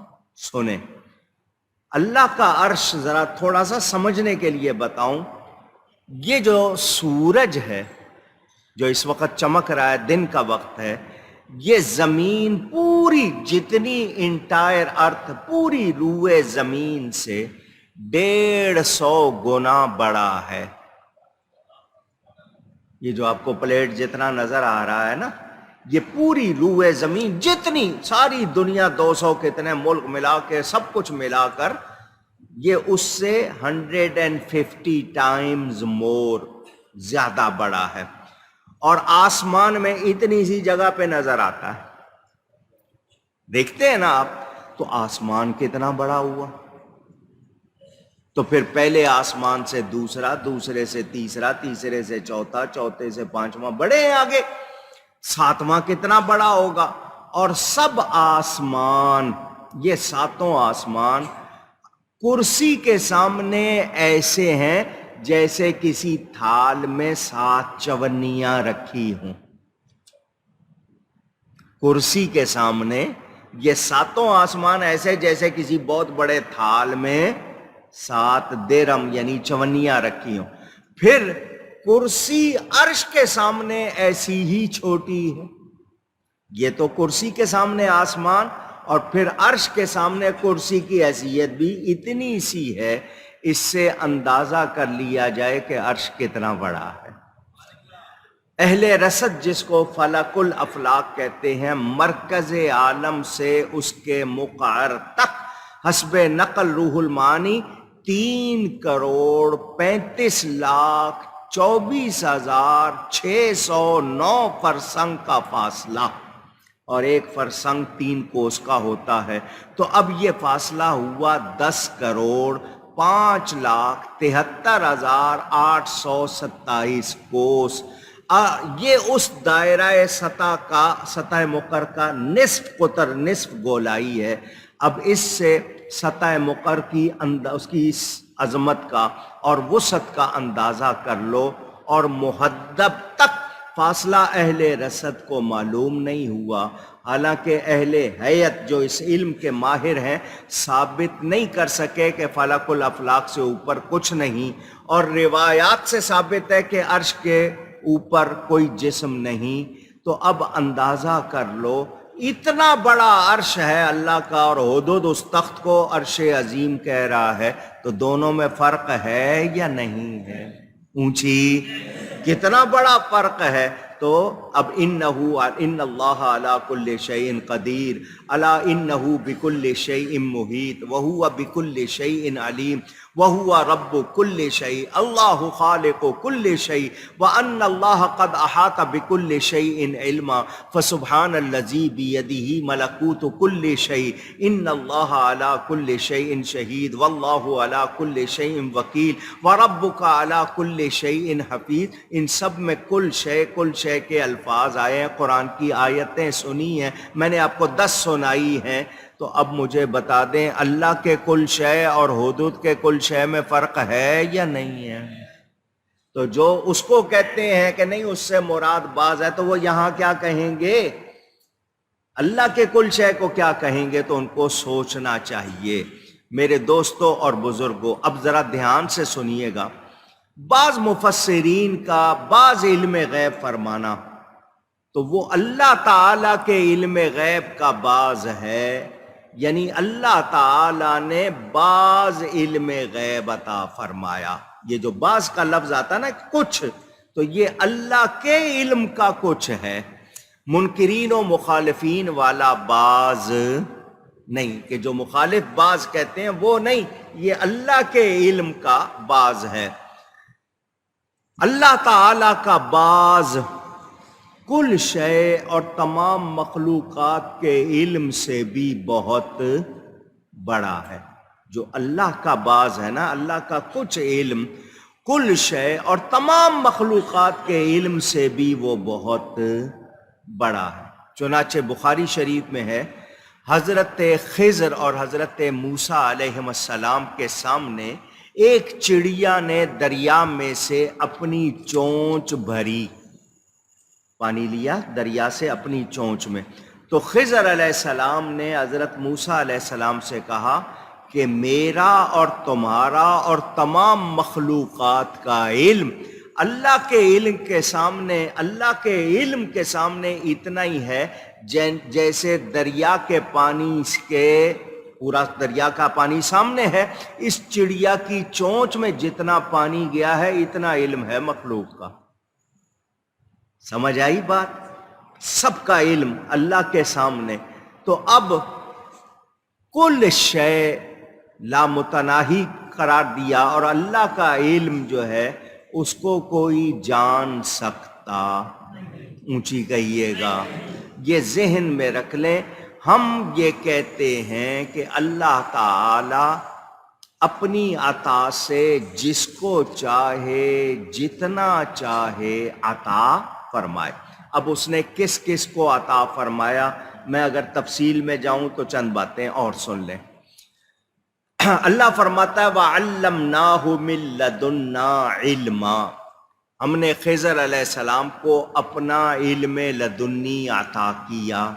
سنیں۔ اللہ کا عرش ذرا تھوڑا سا سمجھنے کے لیے بتاؤں، یہ جو سورج ہے جو اس وقت چمک رہا ہے، دن کا وقت ہے، یہ زمین پوری، جتنی انٹائر ارتھ، پوری روئے زمین سے 150 گنا بڑا ہے۔ یہ جو آپ کو پلیٹ جتنا نظر آ رہا ہے نا، یہ پوری روئے زمین جتنی، ساری دنیا 200 کتنے ملک ملا کے سب کچھ ملا کر، یہ اس سے 150 ٹائمز مور زیادہ بڑا ہے، اور آسمان میں اتنی سی جگہ پہ نظر آتا ہے۔ دیکھتے ہیں نا آپ، تو آسمان کتنا بڑا ہوا، تو پھر پہلے آسمان سے دوسرا، دوسرے سے تیسرا، تیسرے سے چوتھا، چوتھے سے پانچواں، بڑے ہیں آگے، ساتواں کتنا بڑا ہوگا، اور سب آسمان، یہ ساتوں آسمان کرسی کے سامنے ایسے ہیں جیسے کسی تھال میں 7 چونیاں رکھی ہوں۔ کرسی کے سامنے یہ ساتوں آسمان ایسے جیسے کسی بہت بڑے تھال میں 7 درم یعنی چونیاں رکھی ہوں۔ پھر کرسی عرش کے سامنے ایسی ہی چھوٹی ہے۔ یہ تو کرسی کے سامنے آسمان، اور پھر عرش کے سامنے کرسی کی حیثیت بھی اتنی سی ہے، اس سے اندازہ کر لیا جائے کہ عرش کتنا بڑا ہے۔ اہل رصد جس کو فلک الافلاک کہتے ہیں، مرکز عالم سے اس کے مقعر تک حسب نقل روح المعانی 3,34,24,609 فرسنگ کا فاصلہ، اور ایک فرسنگ 3 کوس کا ہوتا ہے۔ تو اب یہ فاصلہ ہوا 10,73,827 کوس۔ یہ اس دائرہ سطح مقر کا نصف قطر، نصف گولائی ہے۔ اب اس سے سطح مقر کی اس کی اس عظمت کا اور وسعت کا اندازہ کر لو، اور محدب تک فاصلہ اہل رصد کو معلوم نہیں ہوا، حالانکہ اہل حیت جو اس علم کے ماہر ہیں ثابت نہیں کر سکے کہ فلک الافلاک سے اوپر کچھ نہیں، اور روایات سے ثابت ہے کہ عرش کے اوپر کوئی جسم نہیں۔ تو اب اندازہ کر لو، اتنا بڑا عرش ہے اللہ کا، اور حدود اس تخت کو عرش عظیم کہہ رہا ہے، تو دونوں میں فرق ہے یا نہیں ہے؟ اونچی کتنا بڑا فرق ہے۔ تو اب ان اللہ علی کل شیء قدیر، الا انہ بکل شیء محیط وہو بکل شیء علیم وہو رب کل شیء، اللہ خالق کل شیء، وان اللہ قد احاط بکل شیء علما، فسبحان الذی بیدہ ملکوت کل شیء، ان اللہ علی کل شیء شہید، واللہ علی کل شیء وکیل، وربک علی کل شیء حفیظ۔ ان سب میں کل شے کے الفاظ آئے ہیں، قرآن کی آیتیں سنی ہیں، میں نے آپ کو 10 سنائی ہیں۔ تو اب مجھے بتا دیں اللہ کے کل شے اور حدود کے کل شے میں فرق ہے یا نہیں ہے؟ تو جو اس کو کہتے ہیں کہ نہیں اس سے مراد بعض ہے، تو وہ یہاں کیا کہیں گے؟ اللہ کے کل شے کو کیا کہیں گے؟ تو ان کو سوچنا چاہیے۔ میرے دوستوں اور بزرگوں، اب ذرا دھیان سے سنیے گا۔ بعض مفسرین کا بعض علم غیب فرمانا، تو وہ اللہ تعالیٰ کے علم غیب کا بعض ہے، یعنی اللہ تعالیٰ نے بعض علم غیب عطا فرمایا۔ یہ جو بعض کا لفظ آتا نا کچھ، تو یہ اللہ کے علم کا کچھ ہے، منکرین و مخالفین والا بعض نہیں، کہ جو مخالف بعض کہتے ہیں وہ نہیں، یہ اللہ کے علم کا بعض ہے۔ اللہ تعالیٰ کا بعض کل شے اور تمام مخلوقات کے علم سے بھی بہت بڑا ہے۔ جو اللہ کا بعض ہے نا، اللہ کا کچھ علم کل شے اور تمام مخلوقات کے علم سے بھی وہ بہت بڑا ہے۔ چنانچہ بخاری شریف میں ہے، حضرت خضر اور حضرت موسیٰ علیہ السلام کے سامنے ایک چڑیا نے دریا میں سے اپنی چونچ بھری، پانی لیا دریا سے اپنی چونچ میں، تو خضر علیہ السلام نے حضرت موسیٰ علیہ السلام سے کہا کہ میرا اور تمہارا اور تمام مخلوقات کا علم اللہ کے علم کے سامنے اتنا ہی ہے جیسے دریا کے پانی کے، پورا دریا کا پانی سامنے ہے، اس چڑیا کی چونچ میں جتنا پانی گیا ہے اتنا علم ہے مخلوق کا۔ سمجھ آئی بات؟ سب کا علم اللہ کے سامنے۔ تو اب کل شے لامتناہی قرار دیا، اور اللہ کا علم جو ہے اس کو کوئی جان سکتا، اونچی کہیے گا، یہ ذہن میں رکھ لیں۔ ہم یہ کہتے ہیں کہ اللہ تعالی اپنی عطا سے جس کو چاہے جتنا چاہے عطا فرمائے۔ اب اس نے کس کس کو عطا فرمایا میں اگر تفصیل میں جاؤں تو چند باتیں اور سن لیں۔ اللہ فرماتا ہے وَعَلَّمْنَاهُ مِن لَدُنَّا عِلْمًا، ہم نے خضر علیہ السلام کو اپنا علم لدنی عطا کیا۔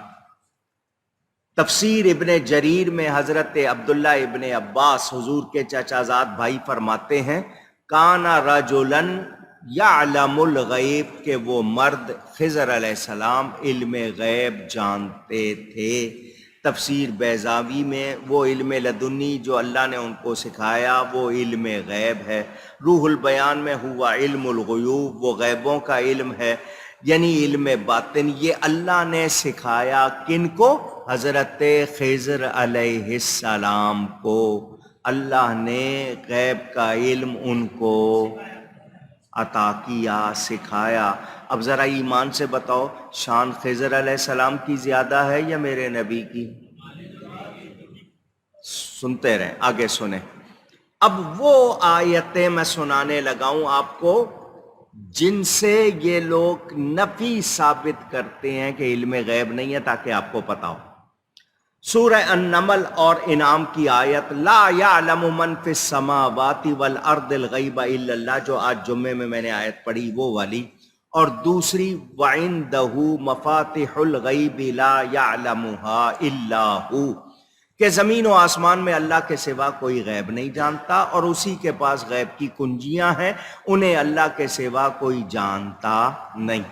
تفسیر ابن جریر میں حضرت عبداللہ ابن عباس حضور کے چچا زاد بھائی فرماتے ہیں کان رجلاً یعلم الغیب، کہ وہ مرد خضر علیہ السلام علم غیب جانتے تھے۔ تفسیر بیضاوی میں وہ علم لدنی جو اللہ نے ان کو سکھایا وہ علم غیب ہے۔ روح البیان میں ہوا علم الغیوب، وہ غیبوں کا علم ہے، یعنی علم باطن۔ یہ اللہ نے سکھایا کن کو؟ حضرت خضر علیہ السلام کو۔ اللہ نے غیب کا علم ان کو عطا کیا، سکھایا۔ اب ذرا ایمان سے بتاؤ، شان خضر علیہ السلام کی زیادہ ہے یا میرے نبی کی؟ سنتے رہیں، آگے سنیں۔ اب وہ آیتیں میں سنانے لگاؤں آپ کو جن سے یہ لوگ نفی ثابت کرتے ہیں کہ علم غیب نہیں ہے، تاکہ آپ کو پتا ہو۔ سورہ النمل اور انعام کی آیت لا یعلم من فی السماوات والارض الغیب الا اللہ، جو آج جمعے میں نے آیت پڑھی وہ والی، اور دوسری وعندہ مفاتح الغیب لا یعلمها الا ہو، کہ زمین و آسمان میں اللہ کے سوا کوئی غیب نہیں جانتا، اور اسی کے پاس غیب کی کنجیاں ہیں، انہیں اللہ کے سوا کوئی جانتا نہیں۔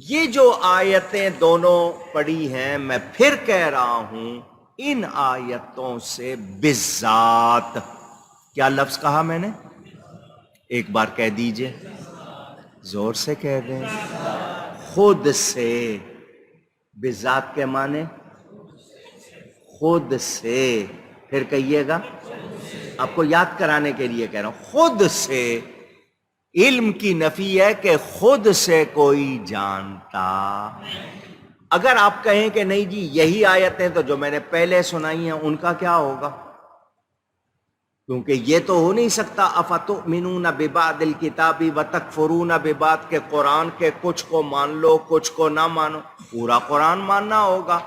یہ جو آیتیں دونوں پڑھی ہیں، میں پھر کہہ رہا ہوں، ان آیتوں سے بالذات، کیا لفظ کہا میں نے؟ ایک بار کہہ دیجئے، زور سے کہہ دیں، خود سے۔ بالذات کے معنی خود سے، پھر کہیے گا، آپ کو یاد کرانے کے لیے کہہ رہا ہوں، خود سے۔ علم کی نفی ہے کہ خود سے کوئی جانتا۔ اگر آپ کہیں کہ نہیں جی یہی آیتیں تو جو میں نے پہلے سنائی ہیں ان کا کیا ہوگا؟ کیونکہ یہ تو ہو نہیں سکتا افتؤمنون ببعض الکتاب وتکفرون ببعض، کہ قرآن کے کچھ کو مان لو کچھ کو نہ مانو، پورا قرآن ماننا ہوگا۔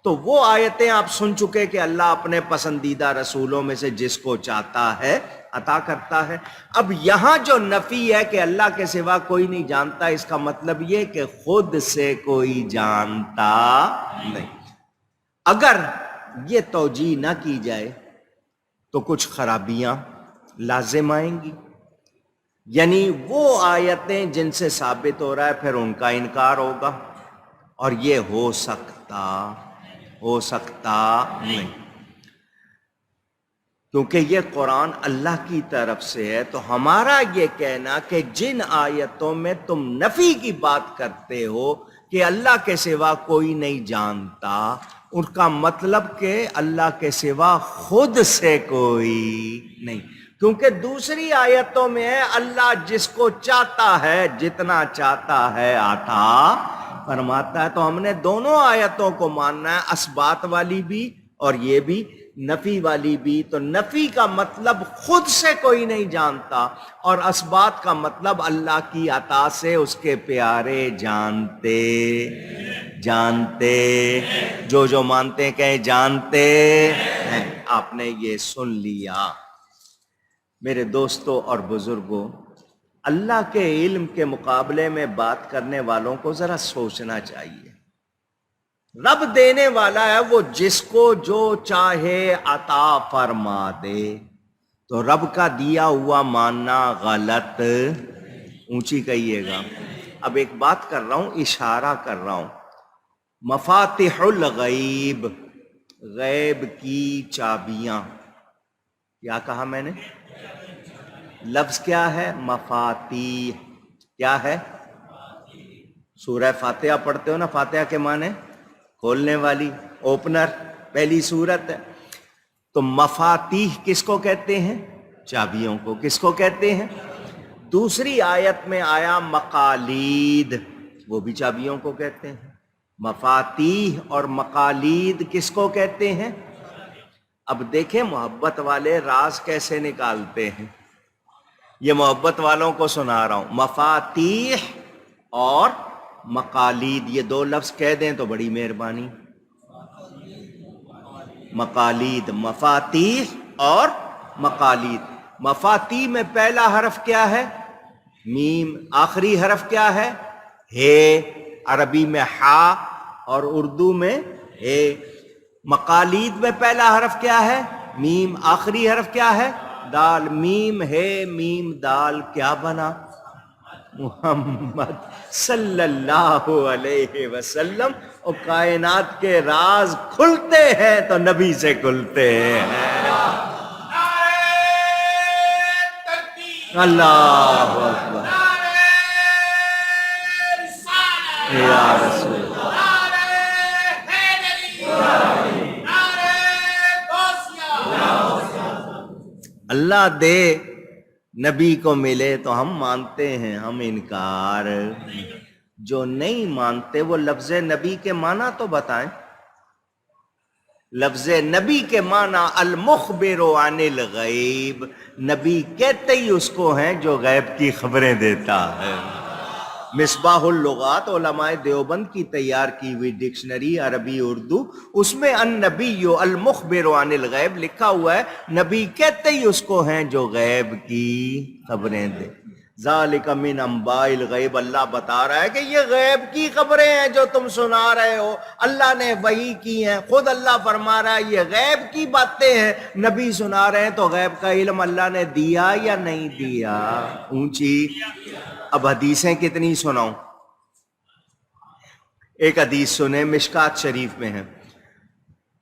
تو وہ آیتیں آپ سن چکے کہ اللہ اپنے پسندیدہ رسولوں میں سے جس کو چاہتا ہے عطا کرتا ہے۔ اب یہاں جو نفی ہے کہ اللہ کے سوا کوئی نہیں جانتا، اس کا مطلب یہ کہ خود سے کوئی جانتا نہیں۔ اگر یہ توجیہ نہ کی جائے تو کچھ خرابیاں لازم آئیں گی، یعنی وہ آیتیں جن سے ثابت ہو رہا ہے پھر ان کا انکار ہوگا، اور یہ ہو سکتا نہیں، کیونکہ یہ قرآن اللہ کی طرف سے ہے۔ تو ہمارا یہ کہنا کہ جن آیتوں میں تم نفی کی بات کرتے ہو کہ اللہ کے سوا کوئی نہیں جانتا، ان کا مطلب کہ اللہ کے سوا خود سے کوئی نہیں، کیونکہ دوسری آیتوں میں ہے اللہ جس کو چاہتا ہے جتنا چاہتا ہے عطا فرماتا ہے۔ تو ہم نے دونوں آیتوں کو ماننا ہے، اثبات والی بھی اور یہ بھی، نفی والی بھی۔ تو نفی کا مطلب خود سے کوئی نہیں جانتا، اور اثبات کا مطلب اللہ کی عطا سے اس کے پیارے جانتے۔ جو مانتے ہیں کہیں جانتے ہیں۔ آپ نے یہ سن لیا۔ میرے دوستوں اور بزرگوں، اللہ کے علم کے مقابلے میں بات کرنے والوں کو ذرا سوچنا چاہیے۔ رب دینے والا ہے، وہ جس کو جو چاہے عطا فرما دے، تو رب کا دیا ہوا ماننا غلط، اونچی کہیے گا۔ اب ایک بات کر رہا ہوں، اشارہ کر رہا ہوں، مفاتح الغیب، غیب کی چابیاں، کیا کہا میں نے؟ لفظ کیا ہے؟ مفاتیح۔ کیا ہے؟ سورہ فاتحہ پڑھتے ہو نا، فاتحہ کے معنی کھولنے والی، اوپنر، پہلی سورت ہے۔ تو مفاتیح کس کو کہتے ہیں؟ چابیوں کو۔ کس کو کہتے ہیں؟ دوسری آیت میں آیا مقالید، وہ بھی چابیوں کو کہتے ہیں۔ مفاتیح اور مقالید کس کو کہتے ہیں؟ اب دیکھیں محبت والے راز کیسے نکالتے ہیں، یہ محبت والوں کو سنا رہا ہوں۔ مفاتیح اور مقالید، یہ دو لفظ کہہ دیں تو بڑی مہربانی. مقالید، مفاتیح اور مقالید. مفاتیح میں پہلا حرف کیا ہے؟ میم. آخری حرف کیا ہے؟ ہے. عربی میں ہا اور اردو میں ہے. مقالید میں پہلا حرف کیا ہے؟ میم. آخری حرف کیا ہے؟ دال. میم ہے میم دال کیا بنا؟ محمد صلی اللہ علیہ وسلم. اور کائنات کے راز کھلتے ہیں تو نبی سے کھلتے ہیں. اللہ اکبر یا رسول اللہ دے نبی کو ملے تو ہم مانتے ہیں، ہم انکار. جو نہیں مانتے وہ لفظ نبی کے معنی تو بتائیں. لفظ نبی کے معنی المخبر عن الغیب. نبی کہتے ہی اس کو ہیں جو غیب کی خبریں دیتا ہے. مصباح اللغات علماء دیوبند کی تیار کی ہوئی ڈکشنری عربی اردو، اس میں النبی المخبر عن الغیب لکھا ہوا ہے. نبی کہتے ہی اس کو ہیں جو غیب کی خبریں دے. ذالک من انباء الغیب. اللہ بتا رہا ہے کہ یہ غیب کی خبریں ہیں جو تم سنا رہے ہو. اللہ نے وحی کی ہیں. خود اللہ فرما رہا ہے یہ غیب کی باتیں ہیں، نبی سنا رہے ہیں. تو غیب کا علم اللہ نے دیا یا نہیں دیا؟ اونچی. اب حدیثیں کتنی سناؤں؟ ایک حدیث سنیں، مشکات شریف میں ہے.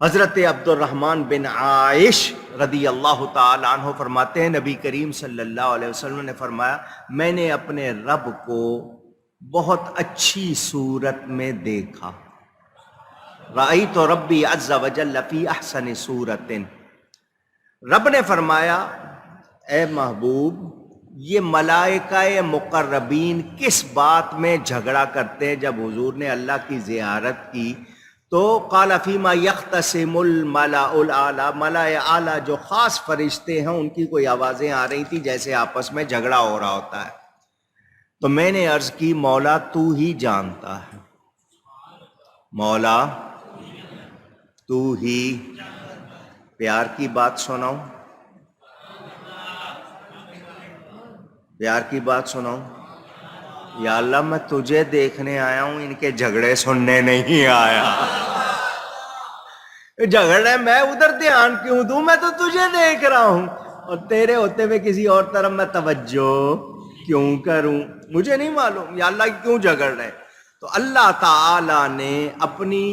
حضرت عبد الرحمن بن عائش رضی اللہ تعالی عنہ فرماتے ہیں نبی کریم صلی اللہ علیہ وسلم نے فرمایا میں نے اپنے رب کو بہت اچھی صورت میں دیکھا. رأیت ربی عز وجل فی احسن صورت. رب نے فرمایا اے محبوب یہ ملائکہ مقربین کس بات میں جھگڑا کرتے ہیں؟ جب حضور نے اللہ کی زیارت کی تو قال فیما یختصم الملأ الاعلی. ملائے اعلیٰ جو خاص فرشتے ہیں ان کی کوئی آوازیں آ رہی تھی جیسے آپس میں جھگڑا ہو رہا ہوتا ہے. تو میں نے عرض کی مولا تو ہی جانتا ہے، مولا تو ہی. پیار کی بات سناؤں، پیار کی بات سناؤں. یا اللہ میں تجھے دیکھنے آیا ہوں، ان کے جھگڑے سننے نہیں آیا. جھگڑے میں ادھر دھیان کیوں دوں؟ میں تو تجھے دیکھ رہا ہوں، اور تیرے ہوتے ہوئے کسی اور طرف میں توجہ کیوں کروں؟ مجھے نہیں معلوم یا اللہ کیوں جھگڑ رہے. تو اللہ تعالی نے اپنی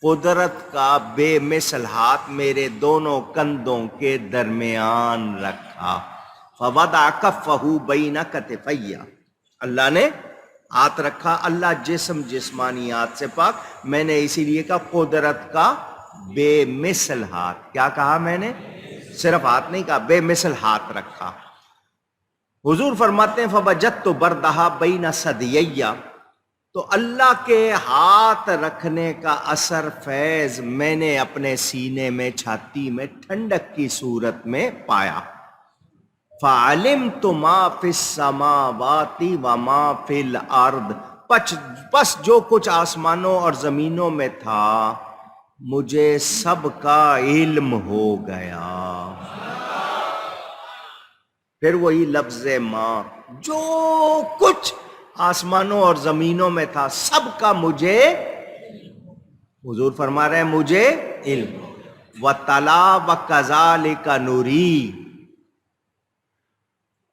قدرت کا بے مثل ہاتھ میرے دونوں کندھوں کے درمیان رکھا. فوضع کفہ بین کتفی. اللہ نے ہاتھ رکھا. اللہ جسمانیات سے پاک. میں نے اسی لیے کہا قدرت کا بے مثل ہاتھ. کیا کہا میں نے؟ صرف ہاتھ نہیں کہا، بے مثل ہاتھ رکھا. حضور فرماتے ہیں فوجدت بردہا بین ثدیی. تو اللہ کے ہاتھ رکھنے کا اثر فیض میں نے اپنے سینے میں، چھاتی میں ٹھنڈک کی صورت میں پایا. فَعَلِمْتُ مَا فِي السَّمَاوَاتِ وَمَا فِي الْأَرْضِ. پس جو کچھ آسمانوں اور زمینوں میں تھا مجھے سب کا علم ہو گیا. پھر وہی لفظ ماں، جو کچھ آسمانوں اور زمینوں میں تھا سب کا مجھے، حضور فرما رہے ہیں مجھے علم. وَتَلَا وَكَذَلِكَ نُرِي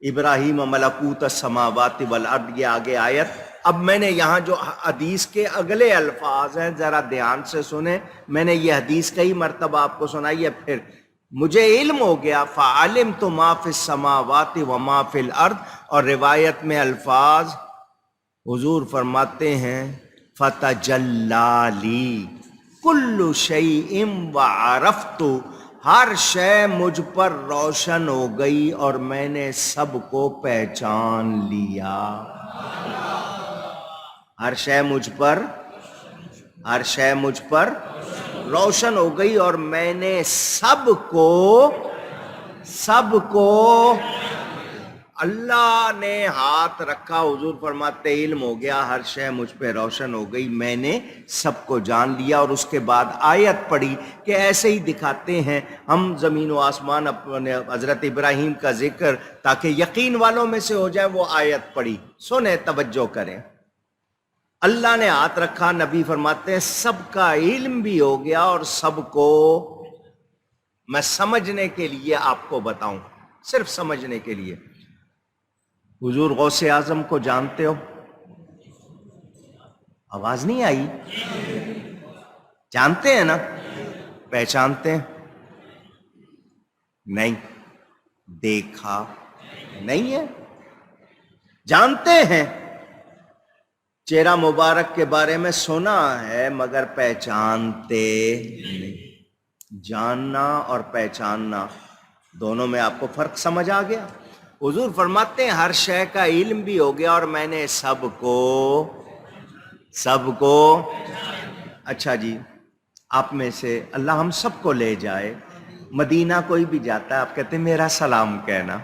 ابراہیم ملکوت السماوات والارض. یہ آگے آیت. اب میں نے یہاں جو حدیث کے اگلے الفاظ ہیں ذرا دھیان سے سنیں. میں نے یہ حدیث کئی مرتبہ آپ کو سنائی ہے. پھر مجھے علم ہو گیا. فَعَلِمْتُ مَا فِي السَّمَاوَاتِ وَمَا فِي الْأَرْضِ. اور روایت میں الفاظ حضور فرماتے ہیں فَتَجَلَّى لِي كُلُّ شَيْءٍ وَعَرَفْتُ. ہر شے مجھ پر روشن ہو گئی اور میں نے سب کو پہچان لیا. ہر شے مجھ پر روشن ہو گئی اور میں نے سب کو اللہ نے ہاتھ رکھا، حضور فرماتے علم ہو گیا، ہر شے مجھ پہ روشن ہو گئی، میں نے سب کو جان لیا۔ اور اس کے بعد آیت پڑھی کہ ایسے ہی دکھاتے ہیں ہم زمین و آسمان، اپنے حضرت ابراہیم کا ذکر تاکہ یقین والوں میں سے ہو جائے۔ وہ آیت پڑھی، سنیں، توجہ کریں۔ اللہ نے ہاتھ رکھا، نبی فرماتے ہیں سب کا علم بھی ہو گیا، اور سب کو میں سمجھنے کے لیے آپ کو بتاؤں، صرف سمجھنے کے لیے۔ حضور غوث اعظم کو جانتے ہو؟ آواز نہیں آئی؟ جانتے ہیں نا؟ پہچانتے ہیں؟ نہیں، دیکھا نہیں ہے، جانتے ہیں، چہرہ مبارک کے بارے میں سنا ہے مگر پہچانتے نہیں۔ جاننا اور پہچاننا دونوں میں آپ کو فرق سمجھ آ گیا؟ حضور فرماتے ہیں ہر شے کا علم بھی ہو گیا، اور میں نے سب کو اچھا جی، آپ میں سے اللہ ہم سب کو لے جائے، مدینہ کوئی بھی جاتا ہے، آپ کہتے ہیں میرا سلام کہنا،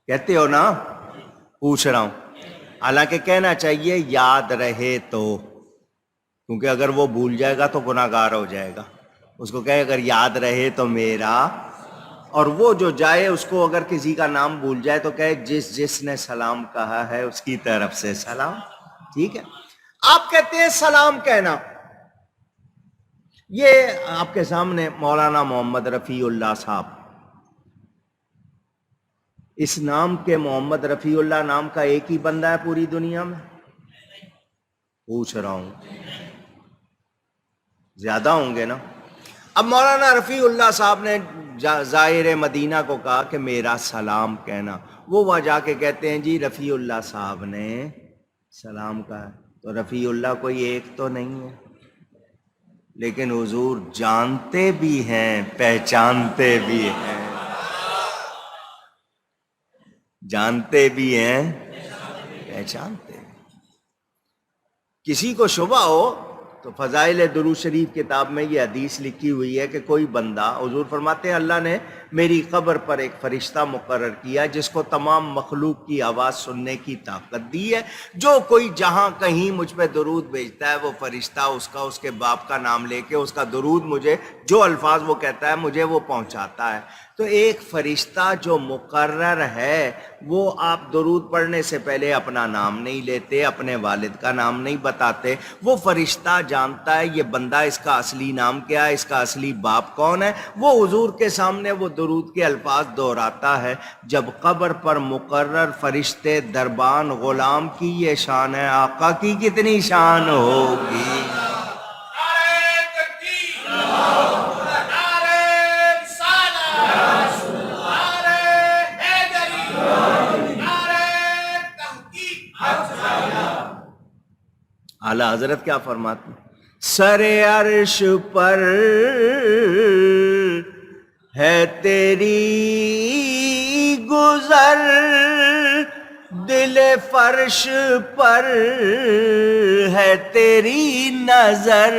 کہتے ہو نا؟ پوچھ رہا ہوں، حالانکہ کہنا چاہیے یاد رہے تو، کیونکہ اگر وہ بھول جائے گا تو گناہگار ہو جائے گا۔ اس کو کہے اگر یاد رہے تو میرا، اور وہ جو جائے اس کو اگر کسی کا نام بھول جائے تو کہے جس نے سلام کہا ہے اس کی طرف سے سلام۔ ٹھیک ہے؟ آپ کہتے ہیں سلام کہنا۔ یہ آپ کے سامنے مولانا محمد رفیع اللہ صاحب، اس نام کے محمد رفیع اللہ نام کا ایک ہی بندہ ہے پوری دنیا میں؟ پوچھ رہا ہوں، زیادہ ہوں گے نا؟ اب مولانا رفیع اللہ صاحب نے زائر مدینہ کو کہا کہ میرا سلام کہنا، وہ وہاں جا کے کہتے ہیں جی رفیع اللہ صاحب نے سلام کہا، تو رفیع اللہ کوئی ایک تو نہیں ہے، لیکن حضور جانتے بھی ہیں، پہچانتے بھی ہیں، جانتے بھی ہیں، پہچانتے ہیں۔ کسی کو شبہ ہو تو فضائل درود شریف کتاب میں یہ حدیث لکھی ہوئی ہے کہ کوئی بندہ، حضور فرماتے ہیں اللہ نے میری قبر پر ایک فرشتہ مقرر کیا جس کو تمام مخلوق کی آواز سننے کی طاقت دی ہے، جو کوئی جہاں کہیں مجھ پہ درود بھیجتا ہے وہ فرشتہ اس کے باپ کا نام لے کے اس کا درود مجھے، جو الفاظ وہ کہتا ہے مجھے وہ پہنچاتا ہے۔ تو ایک فرشتہ جو مقرر ہے وہ آپ درود پڑھنے سے پہلے اپنا نام نہیں لیتے، اپنے والد کا نام نہیں بتاتے، وہ فرشتہ جانتا ہے یہ بندہ اس کا اصلی نام کیا ہے، اس کا اصلی باپ کون ہے، وہ حضور کے سامنے وہ درود کے الفاظ دہراتا ہے۔ جب قبر پر مقرر فرشتے دربان غلام کی یہ شان ہے، آقا کی کتنی شان ہوگی؟ اعلیٰ حضرت کیا فرماتے ہیں؟ سر عرش پر ہے تیری گزر، دل فرش پر ہے تیری نظر،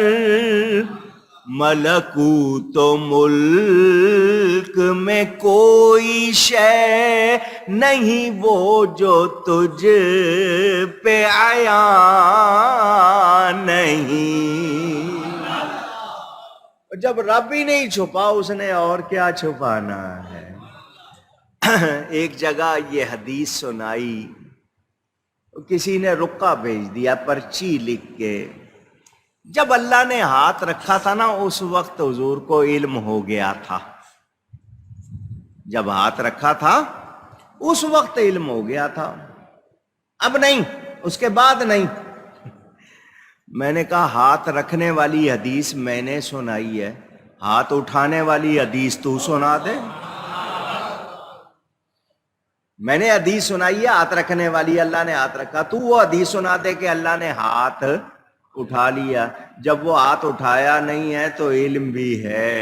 ملکوت و ملک میں کوئی شے نہیں وہ جو تجھ پہ عیاں نہیں۔ جب رب ہی نہیں چھپا اس نے اور کیا چھپانا ہے؟ ایک جگہ یہ حدیث سنائی، کسی نے رقعہ بھیج دیا پرچی لکھ کے، جب اللہ نے ہاتھ رکھا تھا نا اس وقت حضور کو علم ہو گیا تھا، جب ہاتھ رکھا تھا اس وقت علم ہو گیا تھا، اب نہیں، اس کے بعد نہیں۔ میں نے کہا ہاتھ رکھنے والی حدیث میں نے سنائی ہے، ہاتھ اٹھانے والی حدیث تو سنا دے۔ میں نے حدیث سنائی ہے ہاتھ رکھنے والی، اللہ نے ہاتھ رکھا، تو وہ حدیث سنا دے کہ اللہ نے ہاتھ اٹھا لیا۔ جب وہ ہاتھ اٹھایا نہیں ہے تو علم بھی ہے،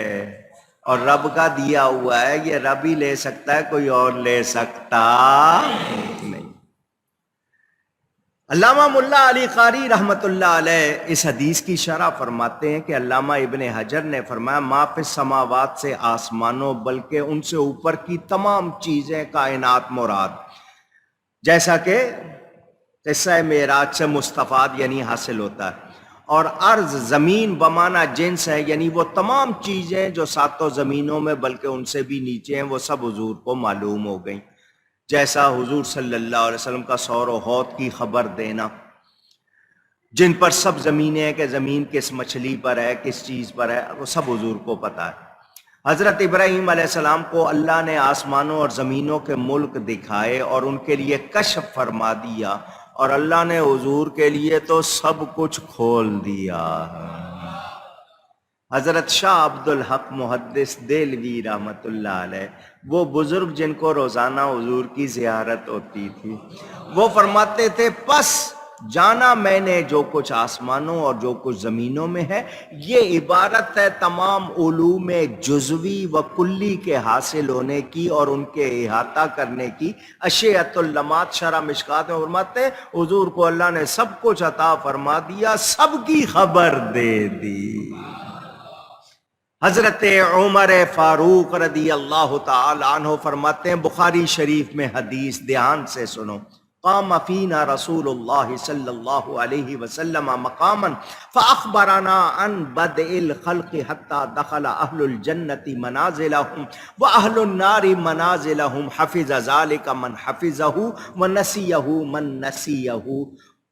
اور رب کا دیا ہوا ہے، یہ رب ہی لے سکتا ہے، کوئی اور لے سکتا نہیں۔ علامہ ملا علی قاری رحمت اللہ علیہ اس حدیث کی شرح فرماتے ہیں کہ علامہ ابن حجر نے فرمایا ما فی السماوات سے آسمانوں بلکہ ان سے اوپر کی تمام چیزیں کائنات مراد، جیسا کہ قصہ معراج سے مستفاد یعنی حاصل ہوتا ہے۔ اور ارض زمین بمانا جنس ہے، یعنی وہ تمام چیزیں جو ساتوں زمینوں میں بلکہ ان سے بھی نیچے ہیں وہ سب حضور کو معلوم ہو گئیں، جیسا حضور صلی اللہ علیہ وسلم کا سور و حوض کی خبر دینا، جن پر سب زمینیں ہیں کہ زمین کس مچھلی پر ہے، کس چیز پر ہے، وہ سب حضور کو پتہ ہے۔ حضرت ابراہیم علیہ السلام کو اللہ نے آسمانوں اور زمینوں کے ملک دکھائے اور ان کے لیے کشف فرما دیا، اور اللہ نے حضور کے لیے تو سب کچھ کھول دیا۔ حضرت شاہ عبد الحق محدث دہلوی رحمۃ اللہ علیہ، وہ بزرگ جن کو روزانہ حضور کی زیارت ہوتی تھی، وہ فرماتے تھے پس جانا میں نے جو کچھ آسمانوں اور جو کچھ زمینوں میں ہے، یہ عبارت ہے تمام علوم جزوی و کلی کے حاصل ہونے کی اور ان کے احاطہ کرنے کی۔ اشیعۃ اللمات شرح مشکات میں فرماتے ہیں حضور کو اللہ نے سب کچھ عطا فرما دیا، سب کی خبر دے دی۔ حضرت عمر فاروق رضی اللہ تعالی عنہ فرماتے ہیں، بخاری شریف میں حدیث، دھیان سے سنو، قام فینا رسول اللہ صلی اللہ علیہ وسلم مقاما فاخبرنا عن بدء الخلق حتى دخل اہل الجنت منازلهم واہل النار منازلهم، حفظ ذلك من حفظه ونسیه من نسیه۔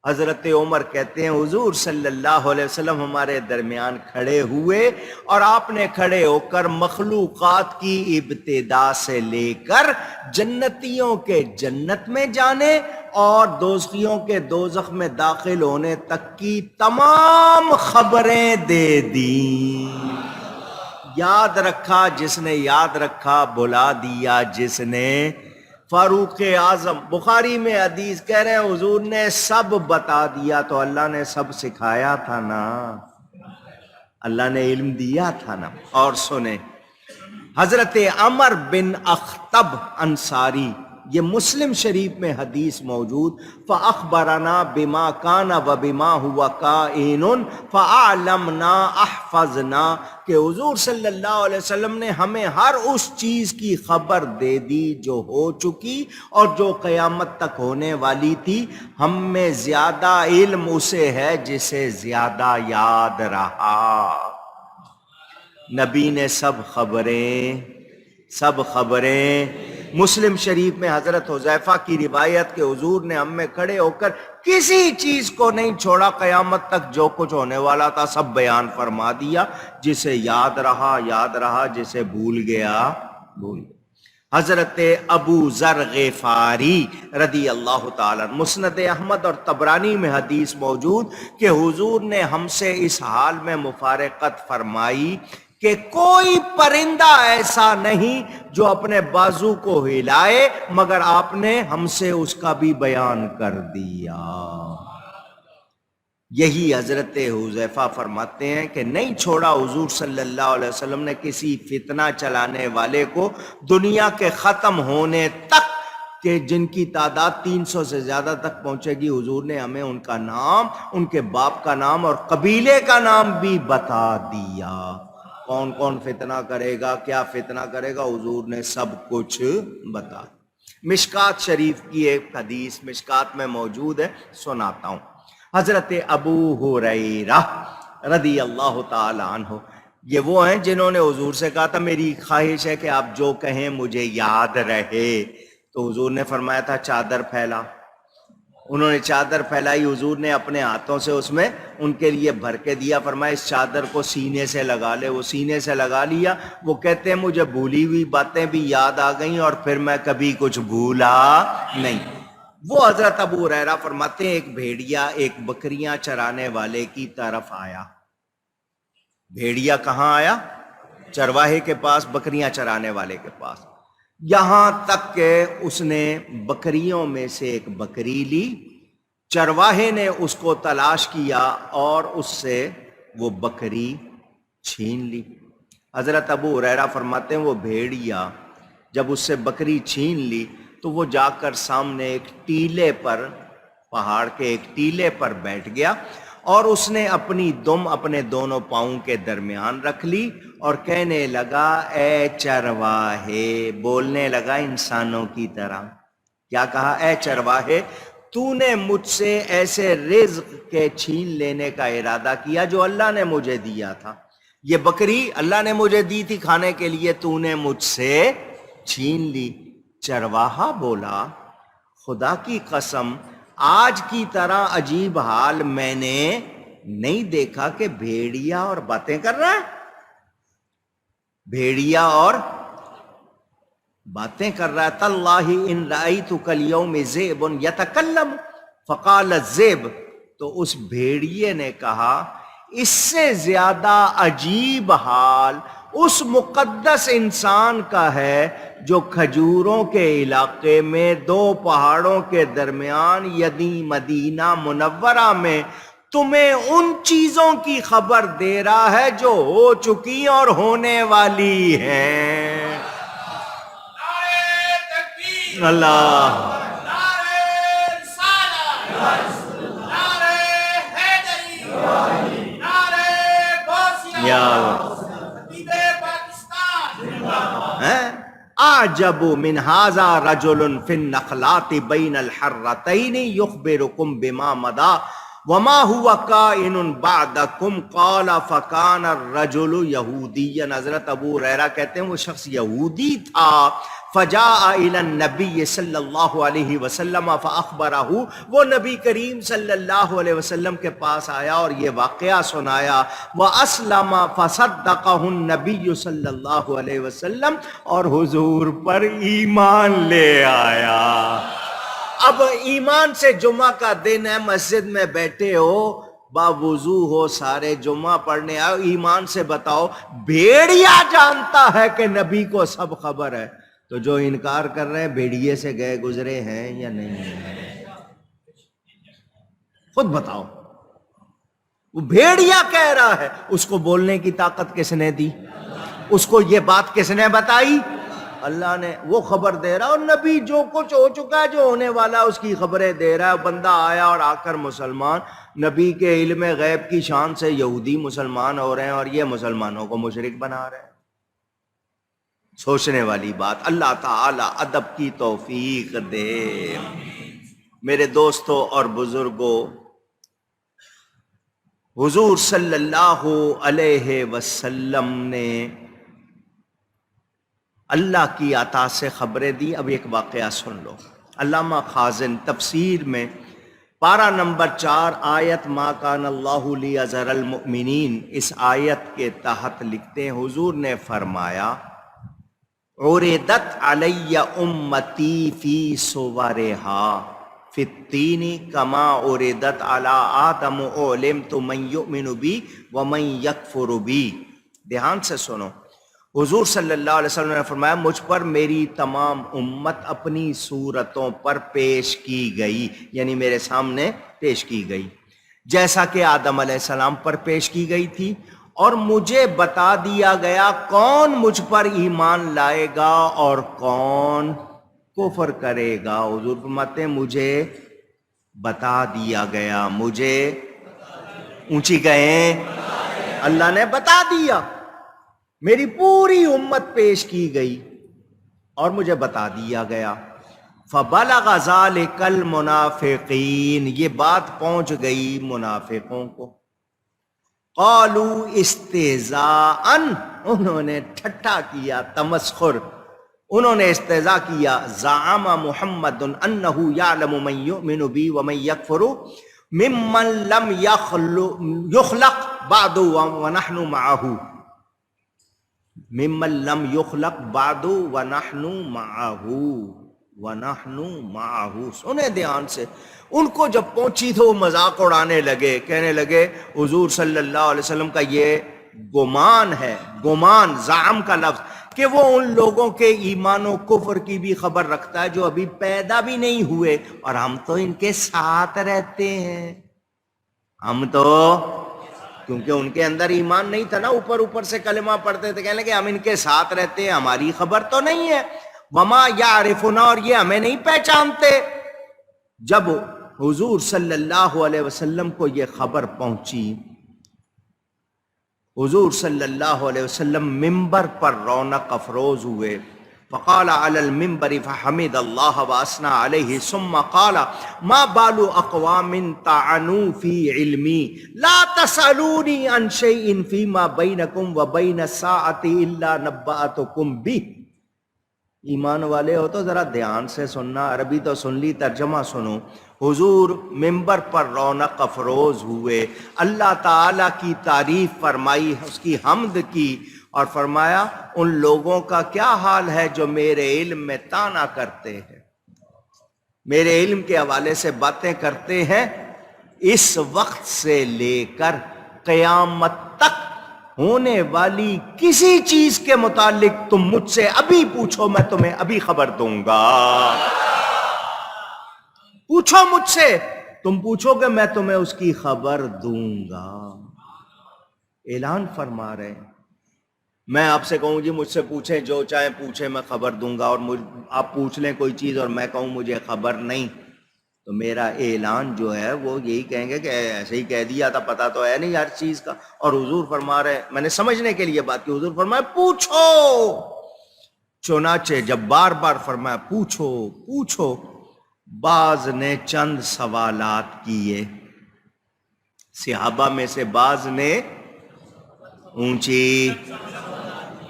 حضرت عمر کہتے ہیں حضور صلی اللہ علیہ وسلم ہمارے درمیان کھڑے ہوئے اور آپ نے کھڑے ہو کر مخلوقات کی ابتدا سے لے کر جنتیوں کے جنت میں جانے اور دوزخیوں کے دوزخ میں داخل ہونے تک کی تمام خبریں دے دیں۔ یاد رکھا جس نے یاد رکھا، بھلا دیا جس نے۔ فاروق اعظم بخاری میں حدیث کہہ رہے ہیں حضور نے سب بتا دیا، تو اللہ نے سب سکھایا تھا نا، اللہ نے علم دیا تھا نا۔ اور سنیں حضرت عمر بن اخطب انصاری، یہ مسلم شریف میں حدیث موجود، فَأَخْبَرَنَا بِمَا كَانَ وَبِمَا هُوَ كَائِنٌ فَأَعْلَمْنَا أَحْفَظْنَا، کہ حضور صلی اللہ علیہ وسلم نے ہمیں ہر اس چیز کی خبر دے دی جو ہو چکی اور جو قیامت تک ہونے والی تھی۔ ہم میں زیادہ علم اسے ہے جسے زیادہ یاد رہا۔ نبی نے سب خبریں مسلم شریف میں حضرت حذیفہ کی روایت کہ حضور نے ہم میں کھڑے ہو کر کسی چیز کو نہیں چھوڑا، قیامت تک جو کچھ ہونے والا تھا سب بیان فرما دیا، جسے یاد رہا، جسے بھول گیا بھول گیا۔ حضرت ابو ذر غفاری رضی اللہ تعالیٰ، مسند احمد اور طبرانی میں حدیث موجود کہ حضور نے ہم سے اس حال میں مفارقت فرمائی کہ کوئی پرندہ ایسا نہیں جو اپنے بازو کو ہلائے مگر آپ نے ہم سے اس کا بھی بیان کر دیا۔ یہی حضرت حذیفہ فرماتے ہیں کہ نہیں چھوڑا حضور صلی اللہ علیہ وسلم نے کسی فتنہ چلانے والے کو دنیا کے ختم ہونے تک، کہ جن کی تعداد 300 سے زیادہ تک پہنچے گی، حضور نے ہمیں ان کا نام، ان کے باپ کا نام اور قبیلے کا نام بھی بتا دیا۔ کون کون فتنہ کرے گا، کیا فتنہ کرے گا، حضور نے سب کچھ بتا۔ مشکات شریف کی ایک حدیث مشکات میں موجود ہے، سناتا ہوں۔ حضرت ابو ہریرہ رضی اللہ تعالی عنہ، یہ وہ ہیں جنہوں نے حضور سے کہا تھا میری خواہش ہے کہ آپ جو کہیں مجھے یاد رہے، تو حضور نے فرمایا تھا چادر پھیلا۔ انہوں نے چادر پھیلائی، حضور نے اپنے ہاتھوں سے اس میں ان کے لیے بھر کے دیا، فرمایا اس چادر کو سینے سے لگا لے۔ وہ سینے سے لگا لیا۔ وہ کہتے ہیں مجھے بھولی ہوئی باتیں بھی یاد آ گئیں اور پھر میں کبھی کچھ بھولا نہیں۔ وہ حضرت ابو ہریرہ فرماتے ہیں ایک بھیڑیا ایک بکریاں چرانے والے کی طرف آیا۔ بھیڑیا کہاں آیا؟ چرواہے کے پاس، بکریاں چرانے والے کے پاس، یہاں تک کہ اس نے بکریوں میں سے ایک بکری لی، چرواہے نے اس کو تلاش کیا اور اس سے وہ بکری چھین لی۔ حضرت ابو ہریرہ فرماتے ہیں وہ بھیڑیا جب اس سے بکری چھین لی تو وہ جا کر سامنے ایک ٹیلے پر، پہاڑ کے ایک ٹیلے پر بیٹھ گیا اور اس نے اپنی دم اپنے دونوں پاؤں کے درمیان رکھ لی اور کہنے لگا اے چرواہے، بولنے لگا انسانوں کی طرح، کیا کہا؟ اے چرواہے، تو نے مجھ سے ایسے رزق کے چھین لینے کا ارادہ کیا جو اللہ نے مجھے دیا تھا. یہ بکری اللہ نے مجھے دی تھی کھانے کے لیے، تو نے مجھ سے چھین لی. چرواہا بولا خدا کی قسم آج کی طرح عجیب حال میں نے نہیں دیکھا کہ بھیڑیا اور باتیں کر رہا ہے. بھیڑیا اور باتیں کر رہا ہے. تاللہ ان رأیتک اليوم ذئب یتکلم فقال الذئب، تو اس بھیڑیے نے کہا اس سے زیادہ عجیب حال اس مقدس انسان کا ہے جو کھجوروں کے علاقے میں دو پہاڑوں کے درمیان یعنی مدینہ منورہ میں تمہیں ان چیزوں کی خبر دے رہا ہے جو ہو چکی اور ہونے والی ہیں. اللہ اعجب من هذا رجل في النخلات بين الحرتين يخبركم بما مضى وما هو كائن بعدكم قال فكان الرجل يهوديا. حضرت ابو ہریرہ کہتے ہیں وہ شخص یہودی تھا. فجاء الى النبی صلی اللہ علیہ وسلم فاخبرہ، وہ نبی کریم صلی اللہ علیہ وسلم کے پاس آیا اور یہ واقعہ سنایا. واسلم فصدقہ النبی صلی اللہ علیہ وسلم، اور حضور پر ایمان لے آیا. اب ایمان سے جمعہ کا دن ہے، مسجد میں بیٹھے ہو، باوضو ہو، سارے جمعہ پڑھنے آؤ، ایمان سے بتاؤ بھیڑیا جانتا ہے کہ نبی کو سب خبر ہے، تو جو انکار کر رہے ہیں بھیڑیے سے گئے گزرے ہیں یا نہیں ہیں؟ خود بتاؤ. وہ بھیڑیا کہہ رہا ہے، اس کو بولنے کی طاقت کس نے دی؟ اس کو یہ بات کس نے بتائی؟ اللہ نے. وہ خبر دے رہا، اور نبی جو کچھ ہو چکا ہے، جو ہونے والا اس کی خبریں دے رہا ہے. بندہ آیا اور آ کر مسلمان، نبی کے علم غیب کی شان سے یہودی مسلمان ہو رہے ہیں اور یہ مسلمانوں کو مشرک بنا رہے ہیں. سوچنے والی بات. اللہ تعالی ادب کی توفیق دے. میرے دوستوں اور بزرگوں، حضور صلی اللہ علیہ وسلم نے اللہ کی عطا سے خبریں دی. اب ایک واقعہ سن لو. علامہ خازن تفسیر میں پارہ نمبر 4 آیت ما کان اللہ لیذر المؤمنین، اس آیت کے تحت لکھتے ہیں حضور نے فرمایا عرضت علی امتی فی صورہا فی التین کما عرضت علی آدم علمت من یؤمن بی ومن یکفر بی. دھیان سے سنو. حضور صلی اللہ علیہ وسلم نے فرمایا مجھ پر میری تمام امت اپنی صورتوں پر پیش کی گئی، یعنی میرے سامنے پیش کی گئی، جیسا کہ آدم علیہ السلام پر پیش کی گئی تھی. اور مجھے بتا دیا گیا کون مجھ پر ایمان لائے گا اور کون کفر کرے گا. حضور فرماتے ہیں مجھے بتا دیا گیا. مجھے اونچی گئے، اللہ نے بتا دیا. میری پوری امت پیش کی گئی اور مجھے بتا دیا گیا. فبلغ ذلک المنافقین، یہ بات پہنچ گئی منافقوں کو. قالوا استہزاء، انہوں نے ٹھٹھا کیا، تمسخر، انہوں نے استہزاء کیا. زعم محمد انہ یعلم من یؤمن بی ومن یکفر ممن لم یخلق بعد ونحن معه، ممن لم یخلق بعد ونحن معه، ونحن معه. سنیں دھیان سے. ان کو جب پہنچی تو وہ مذاق اڑانے لگے، کہنے لگے حضور صلی اللہ علیہ وسلم کا یہ گمان ہے، گمان زعم کا لفظ، کہ وہ ان لوگوں کے ایمان و کفر کی بھی خبر رکھتا ہے جو ابھی پیدا بھی نہیں ہوئے، اور ہم تو ان کے ساتھ رہتے ہیں. ہم تو کیونکہ ان کے اندر ایمان نہیں تھا نا، اوپر اوپر سے کلمہ پڑھتے تھے، کہنے لگے ہم ان کے ساتھ رہتے ہیں، ہماری خبر تو نہیں ہے. وما یعرفنا، اور یہ ہمیں نہیں پہچانتے. جب حضور صلی اللہ علیہ وسلم کو یہ خبر پہنچی، حضور صلی اللہ علیہ وسلم منبر پر رونق افروز ہوئے فقال على المنبر فحمد الله واثنى عليه ثم قال ما بال اقوام طعنوا في علمي لا تسالوني عن شيء فيما بينكم وبين الساعه الا نبأتكم به. ایمان والے ہو تو ذرا دھیان سے سننا، عربی تو سن لی، ترجمہ سنو. حضور ممبر پر رونق افروز ہوئے، اللہ تعالیٰ کی تعریف فرمائی، اس کی حمد کی، اور فرمایا ان لوگوں کا کیا حال ہے جو میرے علم میں طعنہ کرتے ہیں، میرے علم کے حوالے سے باتیں کرتے ہیں. اس وقت سے لے کر قیامت تک ہونے والی کسی چیز کے متعلق تم مجھ سے ابھی پوچھو، میں تمہیں ابھی خبر دوں گا. پوچھو مجھ سے، تم پوچھو کہ میں تمہیں اس کی خبر دوں گا. اعلان فرما رہے ہیں. میں آپ سے کہوں جی مجھ سے پوچھیں، جو چاہیں پوچھیں، میں خبر دوں گا، اور آپ پوچھ لیں کوئی چیز اور میں کہوں مجھے خبر نہیں، تو میرا اعلان جو ہے وہ یہی کہیں گے کہ ایسے ہی کہہ دیا تھا، پتہ تو ہے نہیں ہر چیز کا. اور حضور فرما رہے ہیں، میں نے سمجھنے کے لیے بات کی، حضور فرمایا پوچھو. چنانچہ جب بار بار فرمایا پوچھو پوچھو، بعض نے چند سوالات کیے. صحابہ میں سے بعض نے اونچی،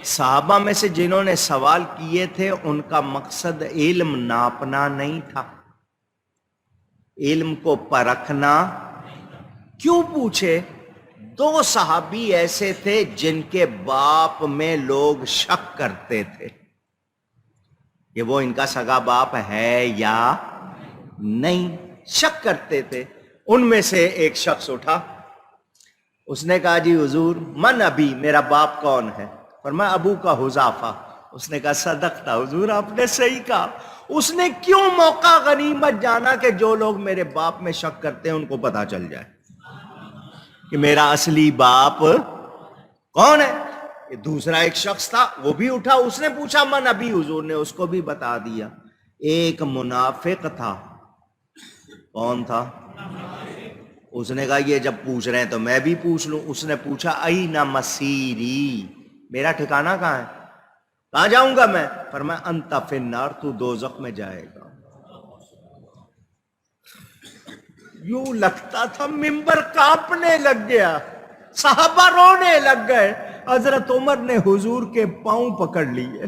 صحابہ میں سے جنہوں نے سوال کیے تھے ان کا مقصد علم ناپنا نہیں تھا، علم کو پرکھنا. کیوں پوچھے؟ دو صحابی ایسے تھے جن کے باپ میں لوگ شک کرتے تھے کہ وہ ان کا سگا باپ ہے یا نہیں، شک کرتے تھے. ان میں سے ایک شخص اٹھا، اس نے کہا جی حضور من ابھی، میرا باپ کون ہے؟ فرمایا ابو کا حذافہ. اس نے کہا صدقتا حضور، آپ نے صحیح کہا. اس نے کیوں موقع غنیمت جانا کہ جو لوگ میرے باپ میں شک کرتے ہیں ان کو پتا چل جائے کہ میرا اصلی باپ کون ہے. دوسرا ایک شخص تھا، وہ بھی اٹھا، اس نے پوچھا من ابھی، حضور نے اس کو بھی بتا دیا. ایک منافق تھا. کون تھا؟ اس نے کہا یہ جب پوچھ رہے ہیں تو میں بھی پوچھ لوں. اس نے پوچھا اینا مسیری، میرا ٹھکانہ کہاں ہے، کہاں جاؤں گا میں؟ فرمایا انت فی النار، تو دوزخ میں جائے گا. یوں لگتا تھا ممبر کانپنے لگ گیا، صحابہ رونے لگ گئے. حضرت عمر نے حضور کے پاؤں پکڑ لیے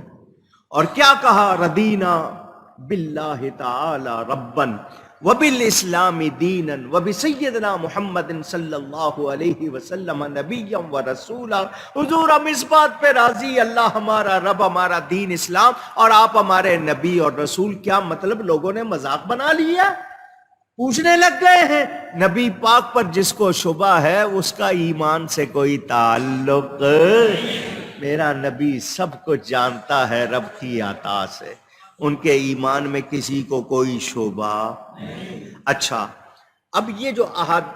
اور کیا کہا؟ ردینا باللہ تعالی ربن وبالاسلام دینا وبسیدنا محمد صلی اللہ علیہ وسلم نبیا ورسولا. حضور ہم اس بات پہ راضی، اللہ ہمارا رب، ہمارا دین اسلام، اور آپ ہمارے نبی اور رسول. کیا مطلب؟ لوگوں نے مذاق بنا لیا، پوچھنے لگ گئے ہیں. نبی پاک پر جس کو شبہ ہے اس کا ایمان سے کوئی تعلق. میرا نبی سب کچھ جانتا ہے رب کی عطا سے، ان کے ایمان میں کسی کو کوئی شبہ. اچھا، اب یہ جو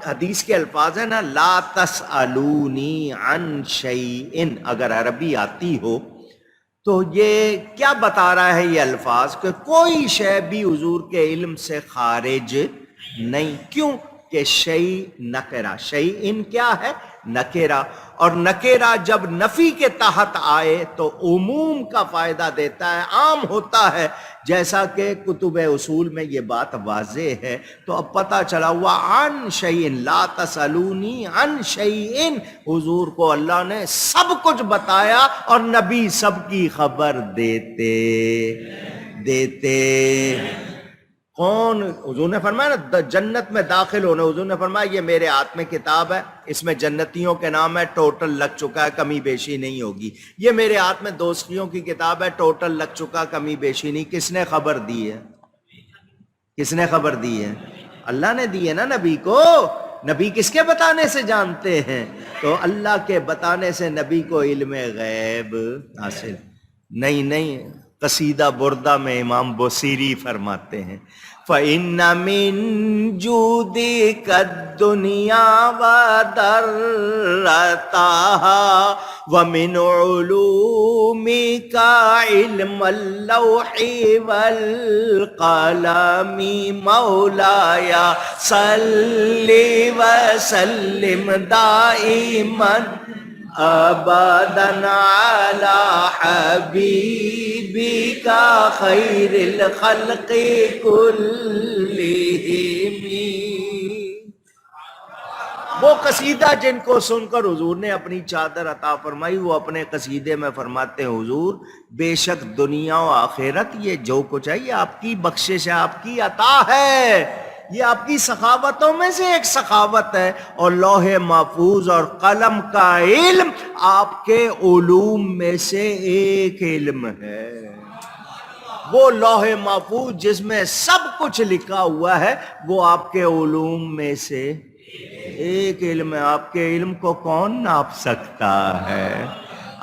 حدیث کے الفاظ ہیں نا، لا تسألونی عن شیئن، اگر عربی آتی ہو تو یہ کیا بتا رہا ہے یہ الفاظ؟ کہ کوئی شے بھی حضور کے علم سے خارج نہیں. کیوں کہ شیء نکرہ، شیئن کیا ہے؟ نکرہ. اور نکرہ جب نفی کے تحت آئے تو عموم کا فائدہ دیتا ہے، عام ہوتا ہے، جیسا کہ کتب اصول میں یہ بات واضح ہے. تو اب پتہ چلا ہوا عن شیئن، لا تسألونی عن شیئن، حضور کو اللہ نے سب کچھ بتایا اور نبی سب کی خبر دیتے. کون؟ حضور نے فرمایا نا جنت میں داخل ہونا، حضور نے فرمایا یہ میرے ہاتھ میں کتاب ہے، اس میں جنتیوں کے نام ہے، ٹوٹل لگ چکا ہے، کمی بیشی نہیں ہوگی. یہ میرے ہاتھ میں دوستیوں کی کتاب ہے، ٹوٹل لگ چکا، کمی بیشی نہیں. کس نے خبر دی ہے؟ کس نے خبر دی ہے؟ اللہ نے دی ہے نا نبی کو. نبی کس کے بتانے سے جانتے ہیں؟ تو اللہ کے بتانے سے نبی کو علم غیب حاصل نہیں. قصیدہ بردہ میں امام بوصیری فرماتے ہیں فَإِنَّ مِن جُودِكَ الدُّنْيَا وَدَرَّتَهَا وَمِنْ عُلُومِكَ عِلْمَ اللَّوْحِ وَالْقَلَمِ مَوْلَايَ صَلِّ وَسَلِّمْ دَائِمًا ابداً علی حبیبک خیر الخلق کلہم۔ وہ قصیدہ جن کو سن کر حضور نے اپنی چادر عطا فرمائی، وہ اپنے قصیدے میں فرماتے ہیں حضور بے شک دنیا و آخرت یہ جو کچھ ہے یہ آپ کی بخشش ہے، آپ کی عطا ہے، یہ آپ کی سخاوتوں میں سے ایک سخاوت ہے، اور لوح محفوظ اور قلم کا علم آپ کے علوم میں سے ایک علم ہے۔ وہ لوح محفوظ جس میں سب کچھ لکھا ہوا ہے وہ آپ کے علوم میں سے ایک علم ہے۔ آپ کے علم کو کون ناپ سکتا ہے؟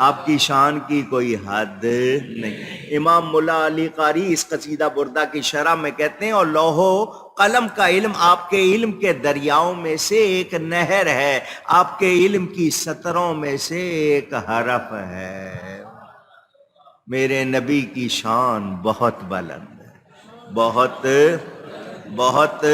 آپ کی شان کی کوئی حد نہیں۔ امام ملا علی قاری اس قصیدہ بردہ کی شرح میں کہتے ہیں اور لوح و قلم کا علم آپ کے علم کے دریاؤں میں سے ایک نہر ہے، آپ کے علم کی سطروں میں سے ایک حرف ہے۔ میرے نبی کی شان بہت بلند ہے، بہت بہت۔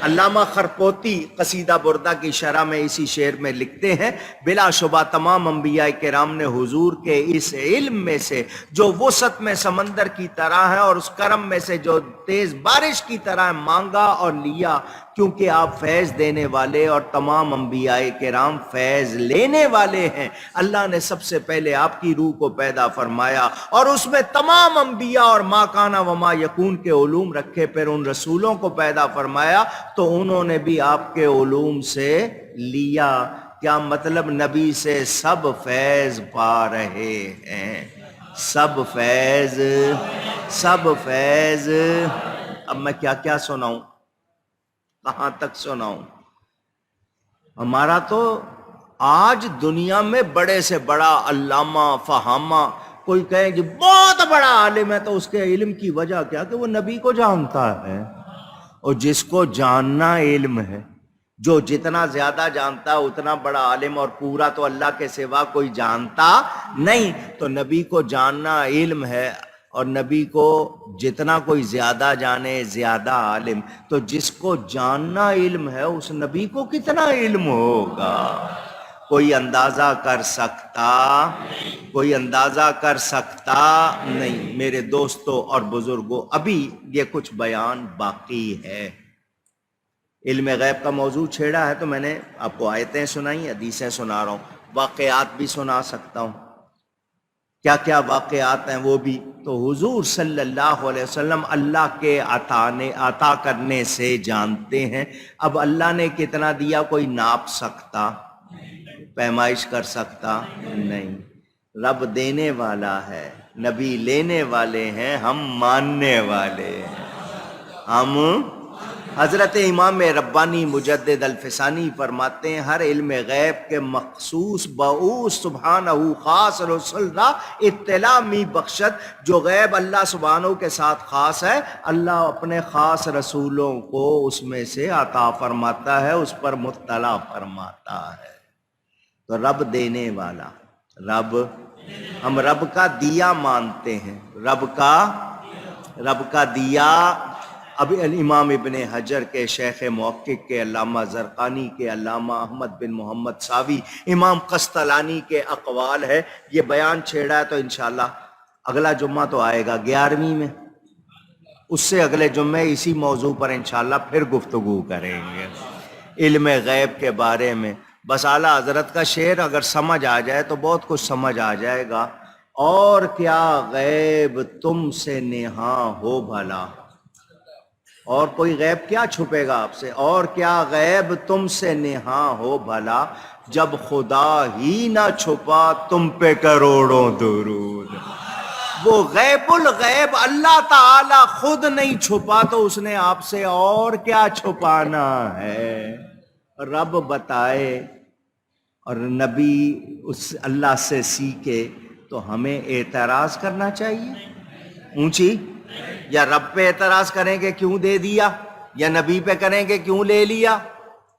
علامہ خرقوتی قصیدہ بردہ کی شرح میں اسی شعر میں لکھتے ہیں بلا شبہ تمام انبیاء کرام نے حضور کے اس علم میں سے جو وسعت میں سمندر کی طرح ہے اور اس کرم میں سے جو تیز بارش کی طرح مانگا اور لیا، کیونکہ آپ فیض دینے والے اور تمام انبیاء کرام فیض لینے والے ہیں۔ اللہ نے سب سے پہلے آپ کی روح کو پیدا فرمایا اور اس میں تمام انبیاء اور ما کانا وما یکون کے علوم رکھے، پھر ان رسولوں کو پیدا فرمایا تو انہوں نے بھی آپ کے علوم سے لیا۔ کیا مطلب؟ نبی سے سب فیض پا رہے ہیں، سب فیض، سب فیض۔ اب میں کیا کیا سناؤں، کہاں تک سناؤں؟ ہمارا تو آج دنیا میں بڑے سے بڑا علامہ فہامہ کوئی کہے کہ بہت بڑا عالم ہے تو اس کے علم کی وجہ کیا کہ وہ نبی کو جانتا ہے، اور جس کو جاننا علم ہے، جو جتنا زیادہ جانتا ہے اتنا بڑا عالم، اور پورا تو اللہ کے سوا کوئی جانتا نہیں، تو نبی کو جاننا علم ہے، اور نبی کو جتنا کوئی زیادہ جانے زیادہ عالم، تو جس کو جاننا علم ہے اس نبی کو کتنا علم ہوگا؟ کوئی اندازہ کر سکتا، کوئی اندازہ کر سکتا نہیں۔ میرے دوستوں اور بزرگوں، ابھی یہ کچھ بیان باقی ہے۔ علم غیب کا موضوع چھیڑا ہے تو میں نے آپ کو آیتیں سنائی، حدیثیں سنا رہا ہوں، واقعات بھی سنا سکتا ہوں۔ کیا کیا واقعات ہیں وہ بھی تو حضور صلی اللہ علیہ وسلم اللہ کے عطا کرنے سے جانتے ہیں۔ اب اللہ نے کتنا دیا کوئی ناپ سکتا، پیمائش کر سکتا نہیں۔ رب دینے والا ہے، نبی لینے والے ہیں، ہم ماننے والے ہیں۔ ہم حضرت امام ربانی مجدد الفسانی فرماتے ہیں ہر علم غیب کے مخصوص بعوث سبحانہ خاص رسول را اطلاع می بخشت، جو غیب اللہ سبحانہ کے ساتھ خاص ہے اللہ اپنے خاص رسولوں کو اس میں سے عطا فرماتا ہے، اس پر مطلع فرماتا ہے۔ تو رب دینے والا، رب، ہم رب کا دیا مانتے ہیں، رب کا دیا۔ اب امام ابن حجر کے شیخ محقق کے علامہ زرقانی کے علامہ احمد بن محمد ساوی امام قسطلانی کے اقوال ہے، یہ بیان چھیڑا ہے تو انشاءاللہ اگلا جمعہ تو آئے گا 11ویں میں، اس سے اگلے جمعے اسی موضوع پر انشاءاللہ پھر گفتگو کریں گے علم غیب کے بارے میں۔ بس اعلیٰ حضرت کا شعر اگر سمجھ آ جائے تو بہت کچھ سمجھ آ جائے گا۔ اور کیا غیب تم سے نہاں ہو بھلا، اور کوئی غیب کیا چھپے گا آپ سے، اور کیا غیب تم سے نہاں ہو بھلا، جب خدا ہی نہ چھپا تم پہ کروڑوں درود۔ وہ غیب الغیب اللہ تعالی خود نہیں چھپا تو اس نے آپ سے اور کیا چھپانا ہے؟ رب بتائے اور نبی اس اللہ سے سیکھے تو ہمیں اعتراض کرنا چاہیے اونچی، یا رب پہ اعتراض کریں کہ کیوں دے دیا، یا نبی پہ کریں کہ کیوں لے لیا؟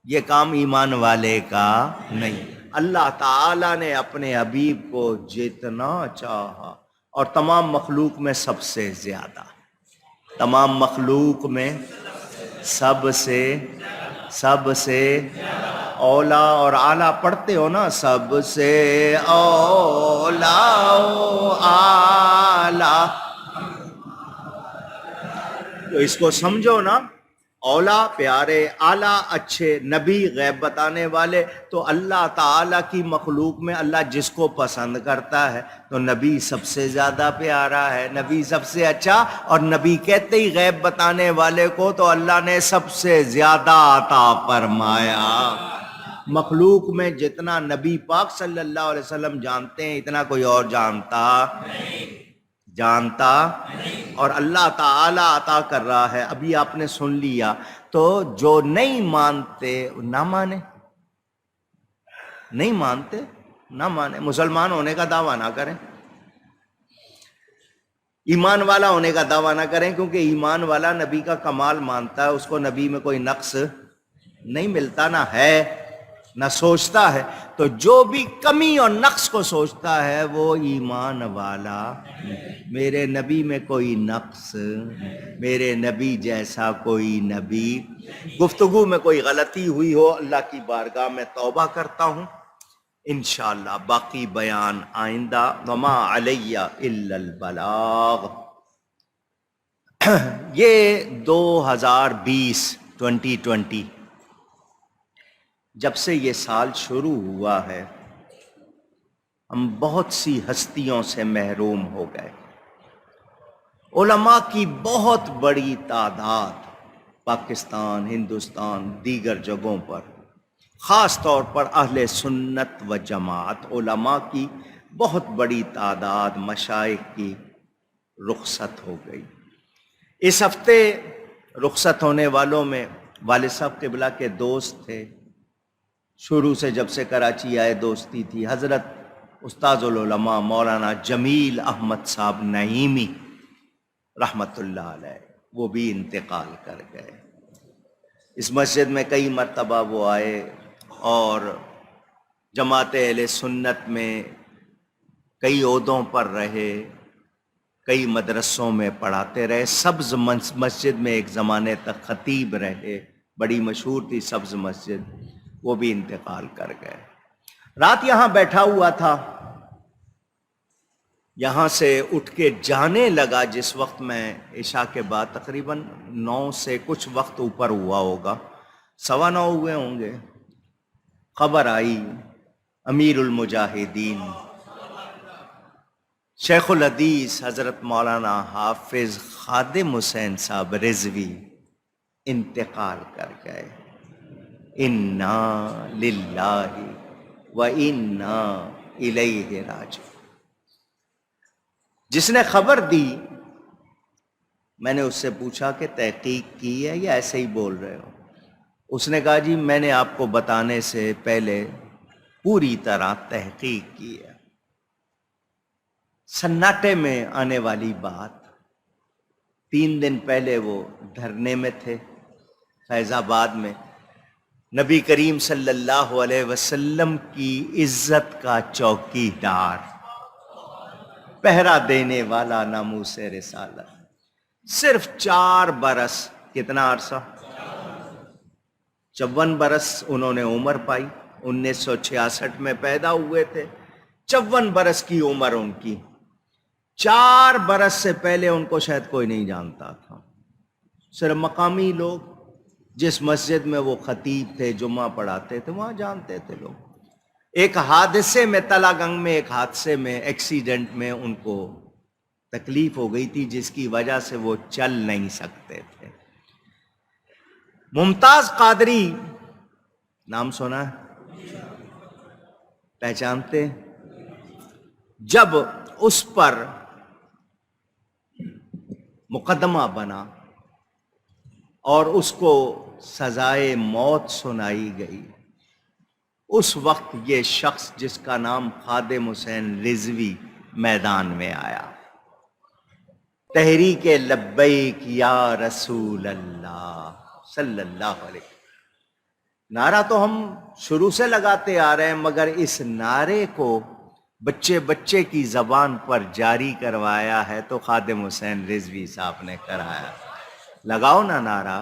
یہ کام ایمان والے کا نہیں۔ اللہ تعالیٰ نے اپنے حبیب کو جتنا چاہا، اور تمام مخلوق میں سب سے زیادہ، تمام مخلوق میں سب سے اولا اور اعلیٰ پڑھتے ہو نا، سب سے اولا و اعلیٰ، تو اس کو سمجھو نا، اولا پیارے، اعلیٰ اچھے، نبی غیب بتانے والے. تو اللہ تعالیٰ کی مخلوق میں اللہ جس کو پسند کرتا ہے تو نبی سب سے زیادہ پیارا ہے، نبی سب سے اچھا. اور نبی کہتے ہی غیب بتانے والے کو تو اللہ نے سب سے زیادہ عطا فرمایا. مخلوق میں جتنا نبی پاک صلی اللہ علیہ وسلم جانتے ہیں اتنا کوئی اور جانتا اور اللہ تعالی عطا کر رہا ہے. ابھی آپ نے سن لیا. تو جو نہیں مانتے نہ مانے، نہیں مانتے نہ مانے. مسلمان ہونے کا دعویٰ نہ کریں، ایمان والا ہونے کا دعویٰ نہ کریں، کیونکہ ایمان والا نبی کا کمال مانتا ہے، اس کو نبی میں کوئی نقص نہیں ملتا، نہ ہے نہ سوچتا ہے. تو جو بھی کمی اور نقص کو سوچتا ہے وہ ایمان والا. میرے نبی میں کوئی نقص، میرے نبی جیسا کوئی نبی. گفتگو میں کوئی غلطی ہوئی ہو اللہ کی بارگاہ میں توبہ کرتا ہوں، انشاءاللہ باقی بیان آئندہ. وما علی الا البلاغ. یہ 2020 جب سے یہ سال شروع ہوا ہے ہم بہت سی ہستیوں سے محروم ہو گئے. علماء کی بہت بڑی تعداد پاکستان، ہندوستان، دیگر جگہوں پر، خاص طور پر اہل سنت و جماعت، علماء کی بہت بڑی تعداد مشائخ کی رخصت ہو گئی. اس ہفتے رخصت ہونے والوں میں والد صاحب قبلہ کے دوست تھے، شروع سے جب سے کراچی آئے دوستی تھی، حضرت استاذ العلماء مولانا جمیل احمد صاحب نعیمی رحمت اللہ علیہ، وہ بھی انتقال کر گئے. اس مسجد میں کئی مرتبہ وہ آئے اور جماعت اہل سنت میں کئی عہدوں پر رہے، کئی مدرسوں میں پڑھاتے رہے. سبز مسجد میں ایک زمانے تک خطیب رہے، بڑی مشہور تھی سبز مسجد، وہ بھی انتقال کر گئے. رات یہاں بیٹھا ہوا تھا، یہاں سے اٹھ کے جانے لگا جس وقت میں عشاء کے بعد تقریباً 9 سے کچھ وقت اوپر ہوا ہوگا، 9:15 ہوئے ہوں گے، خبر آئی امیر المجاہدین شیخ الحدیث حضرت مولانا حافظ خادم حسین صاحب رضوی انتقال کر گئے. انا للہ و انا الیہ راجعون. جس نے خبر دی میں نے اس سے پوچھا کہ تحقیق کی ہے یا ایسے ہی بول رہے ہو؟ اس نے کہا جی میں نے آپ کو بتانے سے پہلے پوری طرح تحقیق کی ہے. سناٹے میں آنے والی بات. 3 دن پہلے وہ دھرنے میں تھے فیض آباد میں، نبی کریم صلی اللہ علیہ وسلم کی عزت کا چوکی دار، پہرا دینے والا ناموس رسالت. صرف 4 برس، کتنا عرصہ؟ 54 برس انہوں نے عمر پائی. 1966 میں پیدا ہوئے تھے، 54 برس کی عمر ان کی. 4 برس سے پہلے ان کو شاید کوئی نہیں جانتا تھا، صرف مقامی لوگ. جس مسجد میں وہ خطیب تھے، جمعہ پڑھاتے تھے، وہاں جانتے تھے لوگ. ایک حادثے میں، تلا گنگ میں ایک حادثے میں، ایکسیڈنٹ میں ان کو تکلیف ہو گئی تھی جس کی وجہ سے وہ چل نہیں سکتے تھے. ممتاز قادری نام سنا ہے؟ پہچانتے؟ جب اس پر مقدمہ بنا اور اس کو سزائے موت سنائی گئی، اس وقت یہ شخص جس کا نام خادم حسین رضوی میدان میں آیا. تحریک لبیک یا رسول اللہ صلی اللہ علیہ وسلم. نعرہ تو ہم شروع سے لگاتے آ رہے ہیں، مگر اس نعرے کو بچے بچے کی زبان پر جاری کروایا ہے تو خادم حسین رضوی صاحب نے کرایا. لگاؤ نا نعرہ.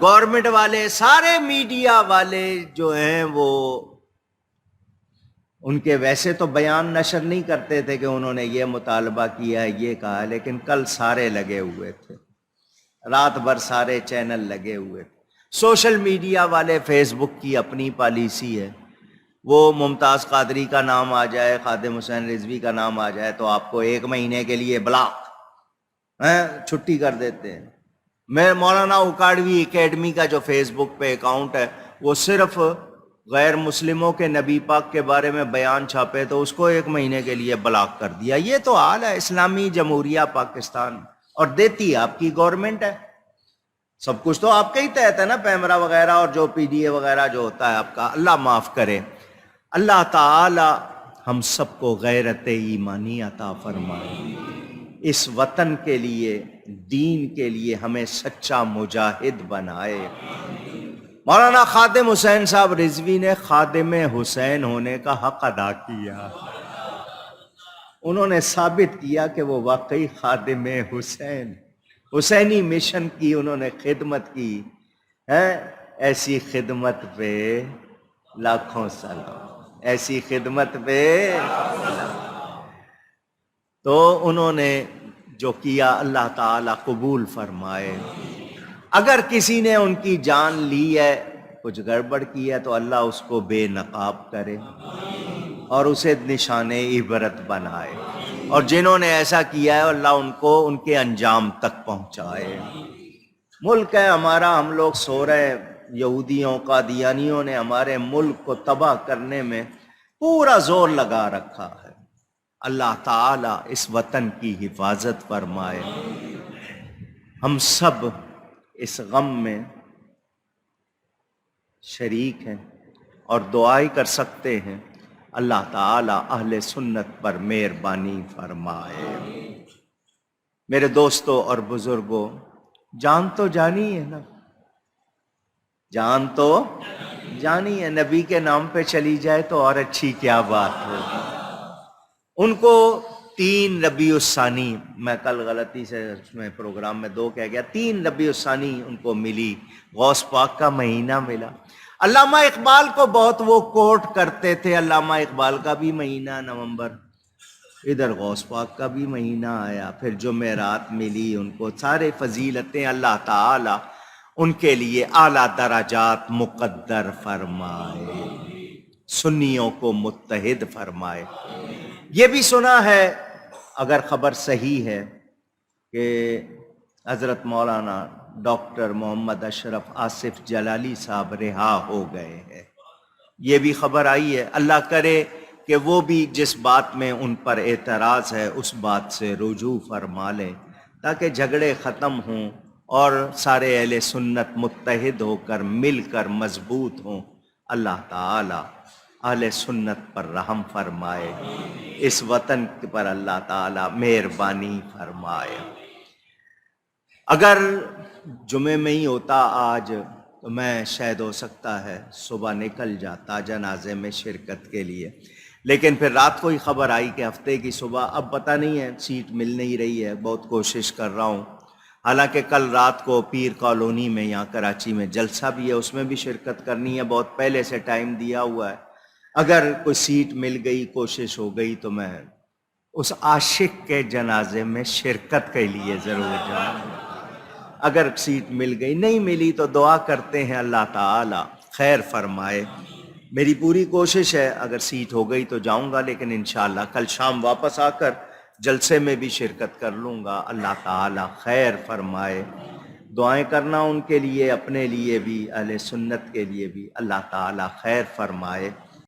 گورنمنٹ والے، سارے میڈیا والے جو ہیں وہ ان کے ویسے تو بیان نشر نہیں کرتے تھے کہ انہوں نے یہ مطالبہ کیا ہے، یہ کہا، لیکن کل سارے لگے ہوئے تھے، رات بھر سارے چینل لگے ہوئے تھے۔ سوشل میڈیا والے، فیس بک کی اپنی پالیسی ہے، وہ ممتاز قادری کا نام آ جائے، خادم حسین رضوی کا نام آ جائے تو آپ کو 1 مہینے کے لیے بلاک چھٹی کر دیتے ہیں۔ میں مولانا اکاڑوی اکیڈمی کا جو فیس بک پہ اکاؤنٹ ہے، وہ صرف غیر مسلموں کے نبی پاک کے بارے میں بیان چھاپے تو اس کو 1 مہینے کے لیے بلاک کر دیا۔ یہ تو حال ہے اسلامی جمہوریہ پاکستان، اور دیتی آپ کی گورنمنٹ ہے، سب کچھ تو آپ کے ہی تحت ہے نا، پیمرا وغیرہ اور جو پی ڈی اے وغیرہ جو ہوتا ہے آپ کا۔ اللہ معاف کرے، اللہ تعالی ہم سب کو غیرت ایمانی عطا فرمائے، اس وطن کے لیے، دین کے لیے ہمیں سچا مجاہد بنائے۔ مولانا خادم حسین صاحب رضوی نے خادم حسین ہونے کا حق ادا کیا، انہوں نے ثابت کیا کہ وہ واقعی خادم حسین، حسینی مشن کی انہوں نے خدمت کی ہے۔ ایسی خدمت پہ لاکھوں سلام، ایسی خدمت پہ تو انہوں نے جو کیا اللہ تعالی قبول فرمائے۔ اگر کسی نے ان کی جان لی ہے، کچھ گڑبڑ کی ہے، تو اللہ اس کو بے نقاب کرے اور اسے نشان عبرت بنائے، اور جنہوں نے ایسا کیا ہے اللہ ان کو ان کے انجام تک پہنچائے۔ ملک ہے ہمارا، ہم لوگ سو رہے ہیں، یہودیوں قادیانیوں نے ہمارے ملک کو تباہ کرنے میں پورا زور لگا رکھا ہے۔ اللہ تعالی اس وطن کی حفاظت فرمائے۔ ہم سب اس غم میں شریک ہیں اور دعائیں کر سکتے ہیں، اللہ تعالی اہل سنت پر مہربانی فرمائے۔ میرے دوستوں اور بزرگوں، جان تو جانی ہے نا، جان تو جانی ہے، نبی کے نام پہ چلی جائے تو اور اچھی کیا بات ہوگی۔ ان کو 3 ربیع الثانی، میں کل غلطی سے اس میں پروگرام میں 2 کہہ گیا، 3 ربیع الثانی ان کو ملی، غوث پاک کا مہینہ ملا۔ علامہ اقبال کو بہت وہ کوٹ کرتے تھے، علامہ اقبال کا بھی مہینہ نومبر، ادھر غوث پاک کا بھی مہینہ آیا، پھر جمعرات ملی ان کو، سارے فضیلتیں اللہ تعالی ان کے لیے اعلیٰ درجات مقدر فرمائے، سنیوں کو متحد فرمائے۔ یہ بھی سنا ہے، اگر خبر صحیح ہے، کہ حضرت مولانا ڈاکٹر محمد اشرف آصف جلالی صاحب رہا ہو گئے ہیں، یہ بھی خبر آئی ہے۔ اللہ کرے کہ وہ بھی جس بات میں ان پر اعتراض ہے اس بات سے رجوع فرما لیں، تاکہ جھگڑے ختم ہوں اور سارے اہل سنت متحد ہو کر مل کر مضبوط ہوں۔ اللہ تعالی اہل سنت پر رحم فرمائے، اس وطن پر اللہ تعالی مہربانی فرمائے۔ اگر جمعے میں ہی ہوتا آج تو میں شاید ہو سکتا ہے صبح نکل جاتا جنازے میں شرکت کے لیے، لیکن پھر رات کو ہی خبر آئی کہ ہفتے کی صبح، اب پتہ نہیں ہے، سیٹ مل نہیں رہی ہے، بہت کوشش کر رہا ہوں۔ حالانکہ کل رات کو پیر کالونی میں یہاں کراچی میں جلسہ بھی ہے، اس میں بھی شرکت کرنی ہے، بہت پہلے سے ٹائم دیا ہوا ہے۔ اگر کوئی سیٹ مل گئی، کوشش ہو گئی تو میں اس عاشق کے جنازے میں شرکت کے لیے ضرور جاؤں گا۔ اگر سیٹ مل گئی، نہیں ملی تو دعا کرتے ہیں اللہ تعالی خیر فرمائے۔ میری پوری کوشش ہے، اگر سیٹ ہو گئی تو جاؤں گا، لیکن انشاءاللہ کل شام واپس آ کر جلسے میں بھی شرکت کر لوں گا۔ اللہ تعالی خیر فرمائے، دعائیں کرنا ان کے لیے، اپنے لیے بھی، اہل سنت کے لیے بھی، اللہ تعالی خیر فرمائے۔